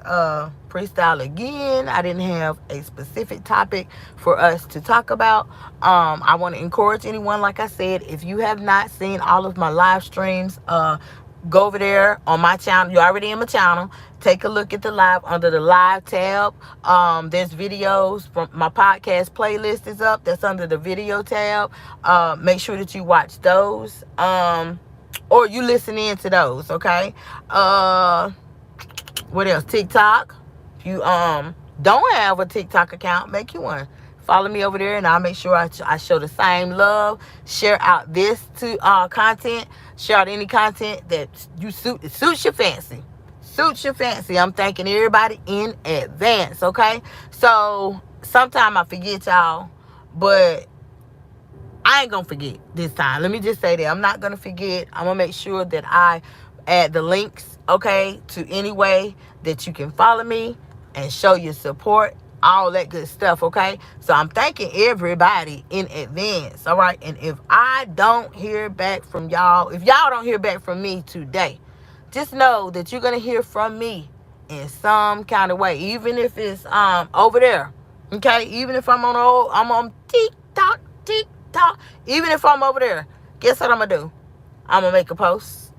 freestyle again. I didn't have a specific topic for us to talk about. I want to encourage anyone, like I said, if you have not seen all of my live streams, go over there on my channel. You're already in my channel. Take a look at the live under the live tab. There's videos from my podcast playlist is up. That's under the video tab. Make sure that you watch those. Or you listen in to those, okay? What else? TikTok. If you don't have a TikTok account, make you one. Follow me over there, and I'll make sure I show the same love. Share out this to content. Share out any content that suits your fancy. Suits your fancy. I'm thanking everybody in advance, okay? So sometimes I forget, y'all, but I ain't gonna forget this time. Let me just say that I'm not gonna forget. I'm gonna make sure that I add the links, okay, to any way that you can follow me and show your support, all that good stuff, okay? So I'm thanking everybody in advance, all right? And if I don't hear back from y'all, if y'all don't hear back from me today, just know that you're gonna hear from me in some kind of way, even if it's over there, okay? Even if I'm on TikTok. Even if I'm over there, guess what I'm gonna do? I'm gonna make a post.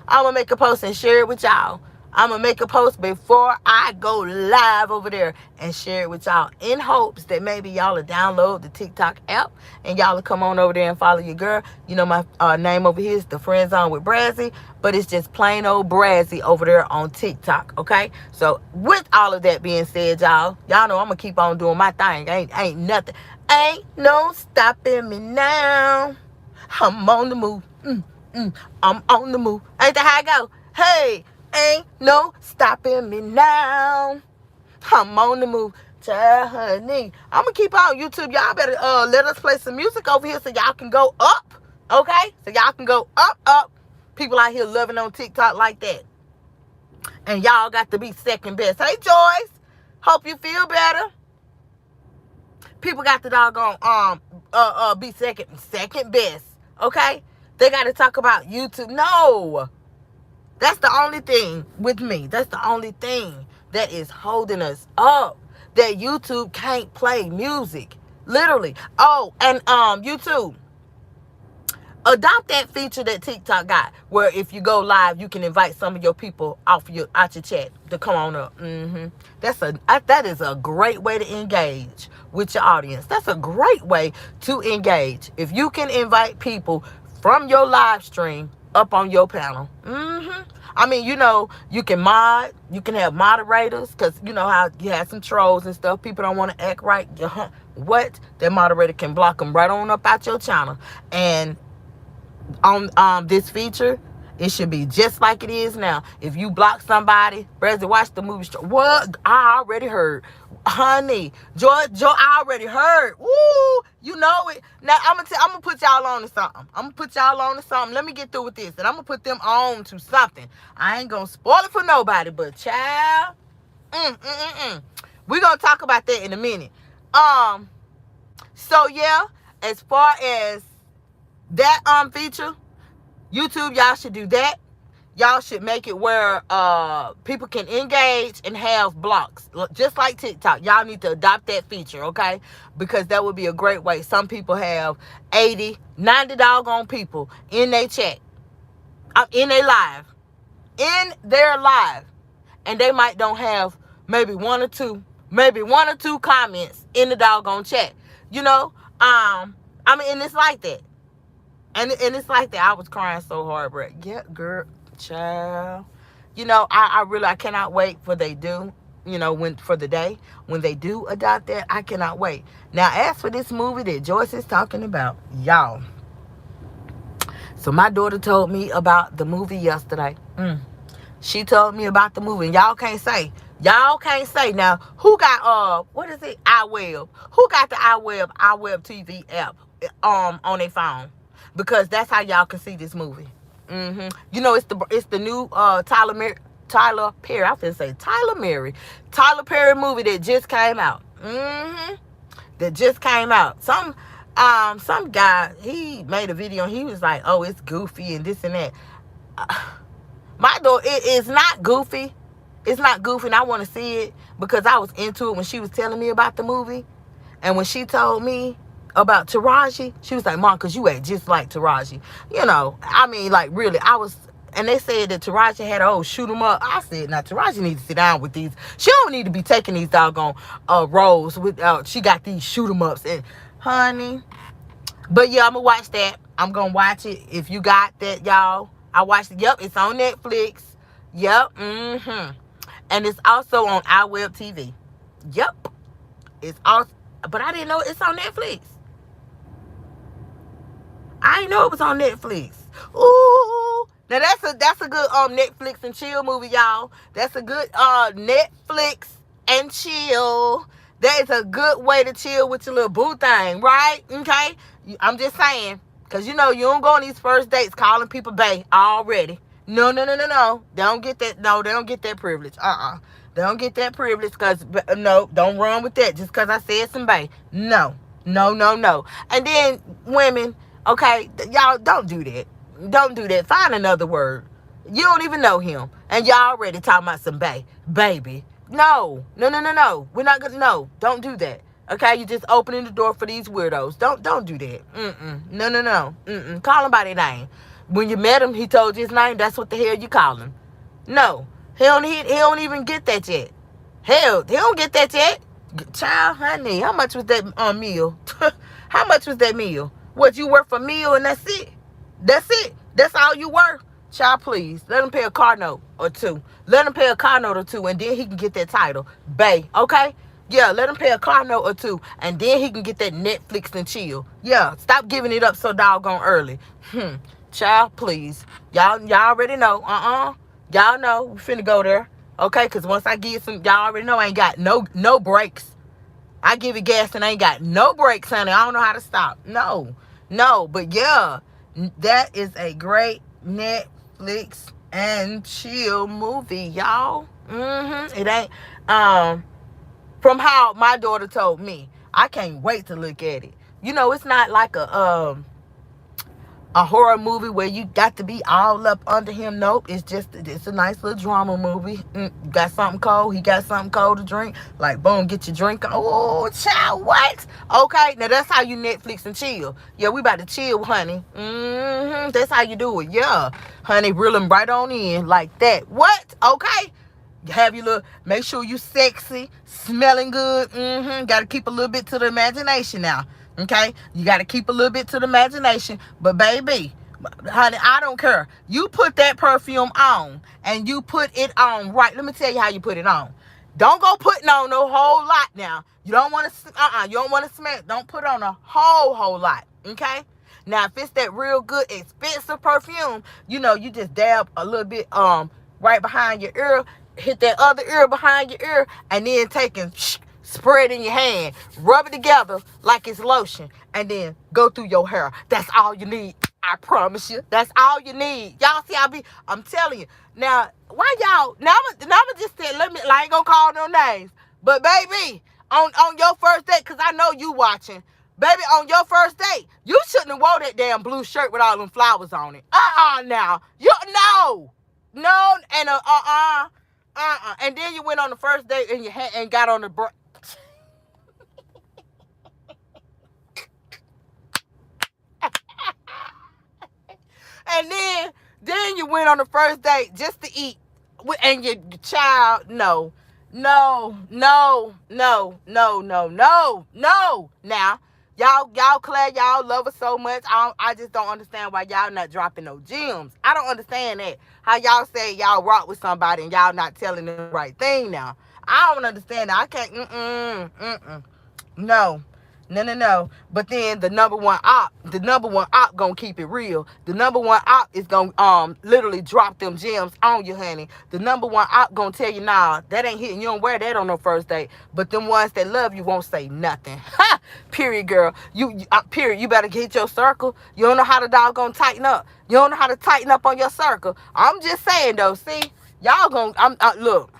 I'm gonna make a post and share it with y'all. I'm gonna make a post before I go live over there and share it with y'all, in hopes that maybe y'all will download the TikTok app and y'all will come on over there and follow your girl. You know my name over here is the Friend Zone with Brazzy, but it's just plain old Brazzy over there on TikTok, okay? So with all of that being said, y'all know I'm gonna keep on doing my thing. Ain't nothing. Ain't no stopping me now. I'm on the move. I'm on the move. Ain't that how I go? Hey, ain't no stopping me now. I'm on the move. Child, honey. I'm going to keep on YouTube. Y'all better let us play some music over here so y'all can go up. Okay? So y'all can go up. People out here loving on TikTok like that. And y'all got to be second best. Hey, Joyce. Hope you feel better. People got the doggone be second best. Okay? They got to talk about YouTube. No. That's the only thing with me. That's the only thing that is holding us up. That YouTube can't play music. Literally. Oh, and YouTube, adopt that feature that TikTok got, where if you go live, you can invite some of your people out your chat to come on up. That is a great way to engage with your audience. That's a great way to engage. If you can invite people from your live stream up on your panel. I mean, you can have moderators, because you know how you have some trolls and stuff. People don't want to act right. What? That moderator can block them right on up out your channel. And on this feature, it should be just like it is now. If you block somebody, Brazzy, watch the movie. What? I already heard. Honey, Joy, I already heard. Woo, you know it. Now, I'm gonna put y'all on to something. Let me get through with this, and I'm gonna put them on to something. I ain't gonna spoil it for nobody, but child, we're gonna talk about that in a minute. So yeah, as far as that feature, YouTube, y'all should do that. Y'all should make it where people can engage and have blocks, just like TikTok. Y'all need to adopt that feature, okay? Because that would be a great way. Some people have 80, 90 doggone people in their chat, in their live, and they might don't have maybe one or two maybe 1 or 2 comments in the doggone chat. You know, I mean, and it's like that. And it's like that. I was crying so hard, bro. Yeah, girl, child. You know, I cannot wait for they do. You know, for the day when they do adopt that, I cannot wait. Now, as for this movie that Joyce is talking about, y'all. So my daughter told me about the movie yesterday. She told me about the movie. And y'all can't say. Now, who got what is it? iWeb. Who got the iWeb TV app on their phone? Because that's how y'all can see this movie. You know, it's the new Tyler Perry. I finna say Tyler Perry movie that just came out. That just came out. Some guy, he made a video and he was like, oh, it's goofy and this and that. My daughter, it is not goofy. It's not goofy, and I want to see it because I was into it when she was telling me about the movie. And when she told me about Taraji, she was like, Mom, because you act just like Taraji. You know, I mean, like, really, and they said that Taraji had shoot 'em up. I said, now, Taraji needs to sit down with these. She don't need to be taking these doggone roles with, she got these shoot 'em ups. And, honey, but yeah, I'm going to watch that. I'm going to watch it. If you got that, y'all, I watched it. Yep, it's on Netflix. Yep, and it's also on iWeb TV. Yep, it's also, but I didn't know it's on Netflix. I didn't know it was on Netflix. Ooh, now that's a good Netflix and chill movie, y'all. That's a good Netflix and chill. That is a good way to chill with your little boo thing, right? Okay, I'm just saying, because you know you don't go on these first dates calling people bae already. No. They don't get that. No, they don't get that privilege. They don't get that privilege because, no, don't run with that just because I said some bae. No. And then women, okay, y'all don't do that. Don't do that. Find another word. You don't even know him. And y'all already talking about some bae. Baby. No. We're not going to, no. Don't do that. Okay, you just opening the door for these weirdos. Don't do that. No. Call him by their name. When you met him, he told you his name. That's what the hell you call him. No, he don't even get that yet. Hell, he don't get that yet. Child, honey, how much was that meal? How much was that meal? What, you worth for a meal and that's it? That's all you worth? Child, please, let him pay a car note or two. And then he can get that title. Bae, okay? Yeah, let him pay a car note or two, and then he can get that Netflix and chill. Yeah, stop giving it up so doggone early. Child, please. Y'all already know. Y'all know we finna go there. Okay, because once I get some, y'all already know I ain't got no brakes. I give it gas and I ain't got no brakes, honey. I don't know how to stop. No. But yeah, that is a great Netflix and chill movie, y'all. It ain't, from how my daughter told me. I can't wait to look at it. You know, it's not like a horror movie where you got to be all up under him. Nope, it's a nice little drama movie. You got something cold, he got something cold to drink. Like, boom, get your drink on. Oh, child, what? Okay, now that's how you Netflix and chill. Yeah, we about to chill, honey. That's how you do it. Yeah, honey, reel him right on in like that. What? Okay. Have your little, make sure you sexy, smelling good. Got to keep a little bit to the imagination now. Okay, you got to keep a little bit to the imagination. But baby, honey, I don't care. You put that perfume on and you put it on right. Let me tell you how you put it on. Don't go putting on no whole lot now. You don't want to, you don't want to smell. Don't put on a whole lot. Okay. Now, if it's that real good, expensive perfume, you know, you just dab a little bit, right behind your ear, hit that other ear behind your ear, and then take and spread in your hand, rub it together like it's lotion, and then go through your hair. That's all you need. I promise you. That's all you need. Y'all see, I'm telling you. Now, why y'all, now I'ma just say, I ain't gonna call no names, but baby, on your first date, because I know you watching, baby, on your first date, you shouldn't have wore that damn blue shirt with all them flowers on it. Now. No, and and then you went on the first date and you and got on the and then you went on the first date just to eat, and your child, no, No. Now, y'all glad y'all love us so much. I just don't understand why y'all not dropping no gems. I don't understand that. How y'all say y'all rock with somebody and y'all not telling them the right thing now. I don't understand that. I can't. No. No. But then the number one op gonna keep it real. The number one op is gonna literally drop them gems on you, honey. The number one op gonna tell you, nah, that ain't hitting. You don't wear that on no first date. But them ones that love you won't say nothing. Ha! Period, girl. Period. You better get your circle. You don't know how the dog gonna tighten up. You don't know how to tighten up on your circle. I'm just saying though. See, y'all gonna look.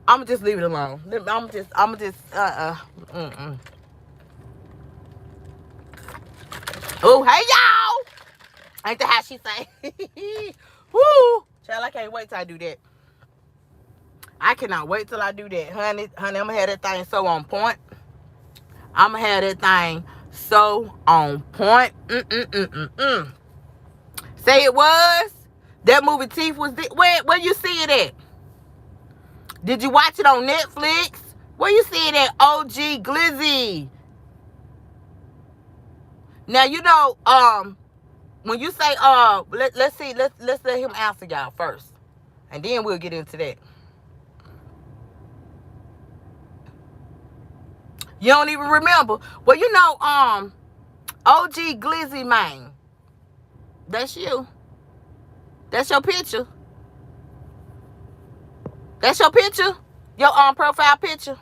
I'm just leave it alone. I'm just Oh, hey y'all! Ain't that how she say? Woo! Child, I can't wait till I do that. I cannot wait till I do that, honey. Honey, I'm gonna have that thing so on point. I'm gonna have that thing so on point. Say it was. That movie Teeth was where you see it at? Did you watch it on Netflix? Where you see it at? OG Glizzy. Now you know, when you say let's see, let's let him answer y'all first. And then we'll get into that. You don't even remember. Well, you know, OG Glizzy, man. That's you. That's your picture. That's your picture? Your profile picture?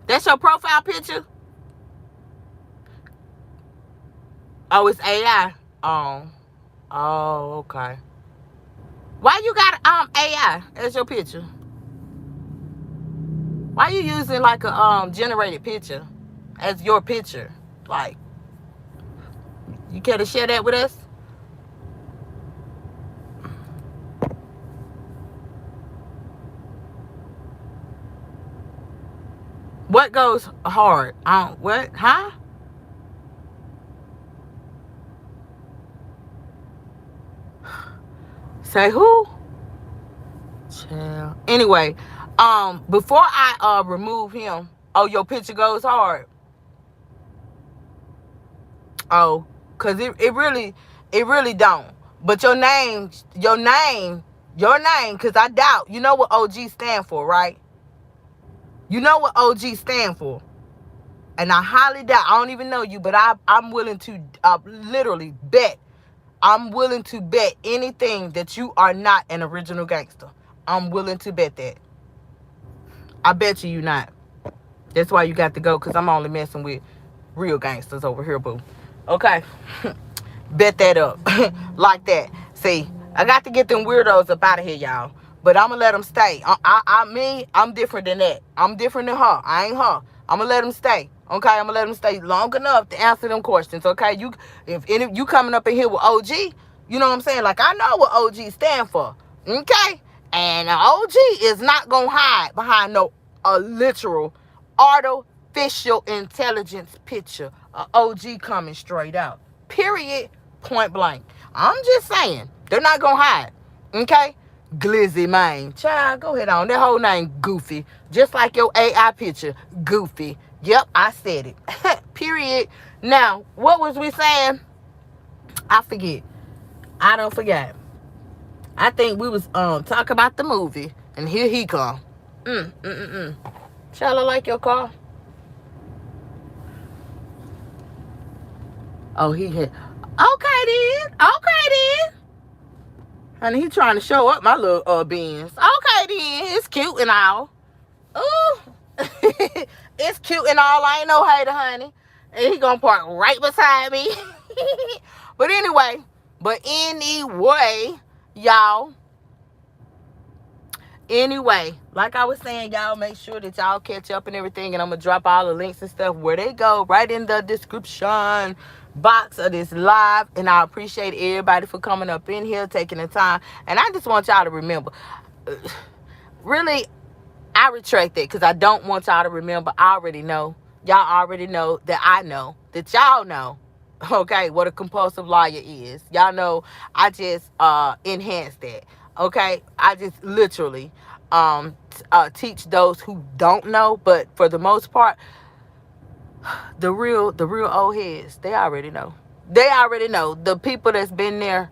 That's your profile picture? Oh, it's AI. Oh, okay. Why you got AI as your picture? Why you using like a generated picture as your picture? Like, you care to share that with us? What goes hard? What? Huh? Say who? Child. Anyway, before I remove him, oh, your picture goes hard. Oh, cause it really don't. But your name, cause I doubt. You know what OG stand for, right? You know what OG stand for. And I highly doubt, I don't even know you, but I'm willing to literally bet. I'm willing to bet anything that you are not an original gangster. I'm willing to bet that. I bet you not. That's why you got to go, because I'm only messing with real gangsters over here, boo. Okay. Bet that up. Like that. See, I got to get them weirdos up out of here, y'all. But I'm going to let them stay. I'm different than that. I'm different than her. I ain't her. I'm going to let them stay. Okay, I'm going to let them stay long enough to answer them questions. Okay, if you coming up in here with OG, you know what I'm saying? Like, I know what OG stand for. Okay? And OG is not going to hide behind no literal artificial intelligence picture. OG coming straight out. Period. Point blank. I'm just saying. They're not going to hide. Okay? Glizzy, man. Child, go ahead on. That whole name, Goofy. Just like your AI picture, Goofy. Yep, I said it. Period. Now, what was we saying? I forget. I don't forget. I think we was talking about the movie, and here he come. Shall I like your car? Oh, he had. Okay then. Honey, he trying to show up my little Benz. Okay then, it's cute and all. Ooh. It's cute and all. I ain't no hater, honey. And he gonna park right beside me. But anyway, y'all. Anyway, like I was saying, y'all make sure that y'all catch up and everything. And I'm gonna drop all the links and stuff where they go, right in the description box of this live. And I appreciate everybody for coming up in here, taking the time. And I just want y'all to remember, really, I retract that, because I don't want y'all to remember. I already know. Y'all already know that I know that y'all know Okay, what a compulsive liar is. Y'all know I just enhanced that. Okay, I just literally teach those who don't know, but for the most part, the real old heads, they already know. They already know. The people that's been there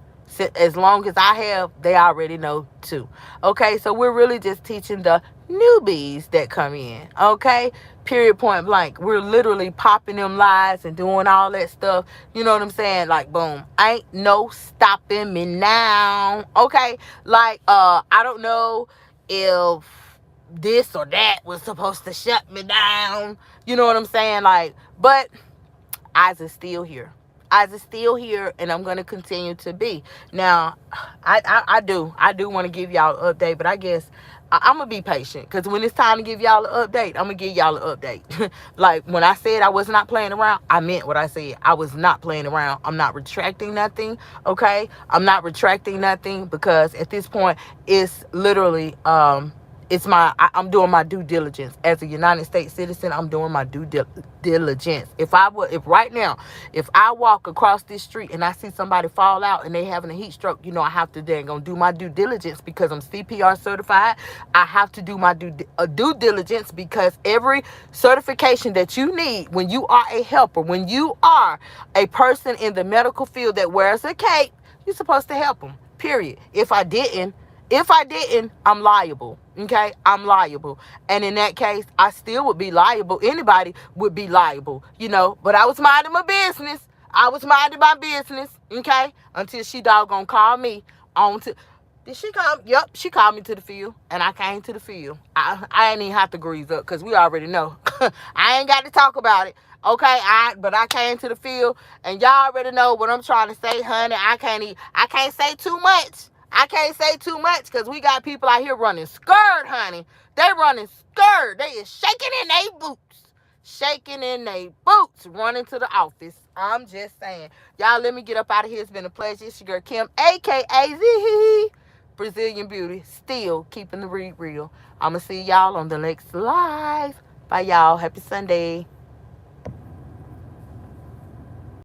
as long as I have, they already know too. Okay, so we're really just teaching the newbies that come in. Okay, period, point blank. We're literally popping them lies and doing all that stuff. You know what I'm saying? Like, boom, ain't no stopping me now. Okay, like I don't know if this or that was supposed to shut me down. You know what I'm saying? Like, but Eyes is still here. Eyes is still here, and I'm gonna continue to be. Now, I do want to give y'all an update, but I guess I'm gonna be patient because when it's time to give y'all an update, I'm gonna give y'all an update. Like when I said I was not playing around, I meant what I said. I was not playing around. I'm not retracting nothing. Okay, I'm not retracting nothing because at this point, it's literally I'm doing my due diligence as a United States citizen. I'm doing my due diligence. If right now, if I walk across this street and I see somebody fall out and they having a heat stroke, I have to then go do my due diligence because I'm CPR certified. I have to do my due diligence because every certification that you need when you are a helper, when you are a person in the medical field that wears a cape, you're supposed to help them. Period. If I didn't, I'm liable. Okay? I'm liable. And in that case, I still would be liable. Anybody would be liable, But I was minding my business. I was minding my business. Okay? Until she doggone called me on to. Did she come? Yep, she called me to the field. And I came to the field. I ain't even have to grease up because we already know. I ain't got to talk about it. Okay, but I came to the field and y'all already know what I'm trying to say, honey. I can't say too much. I can't say too much because we got people out here running skirt, honey. They running skirt. They is shaking in their boots. Shaking in their boots. Running to the office. I'm just saying. Y'all, let me get up out of here. It's been a pleasure. It's your girl Kim, a.k.a. Z Brazilian Beauty. Still keeping the read real. I'm going to see y'all on the next live. Bye, y'all. Happy Sunday.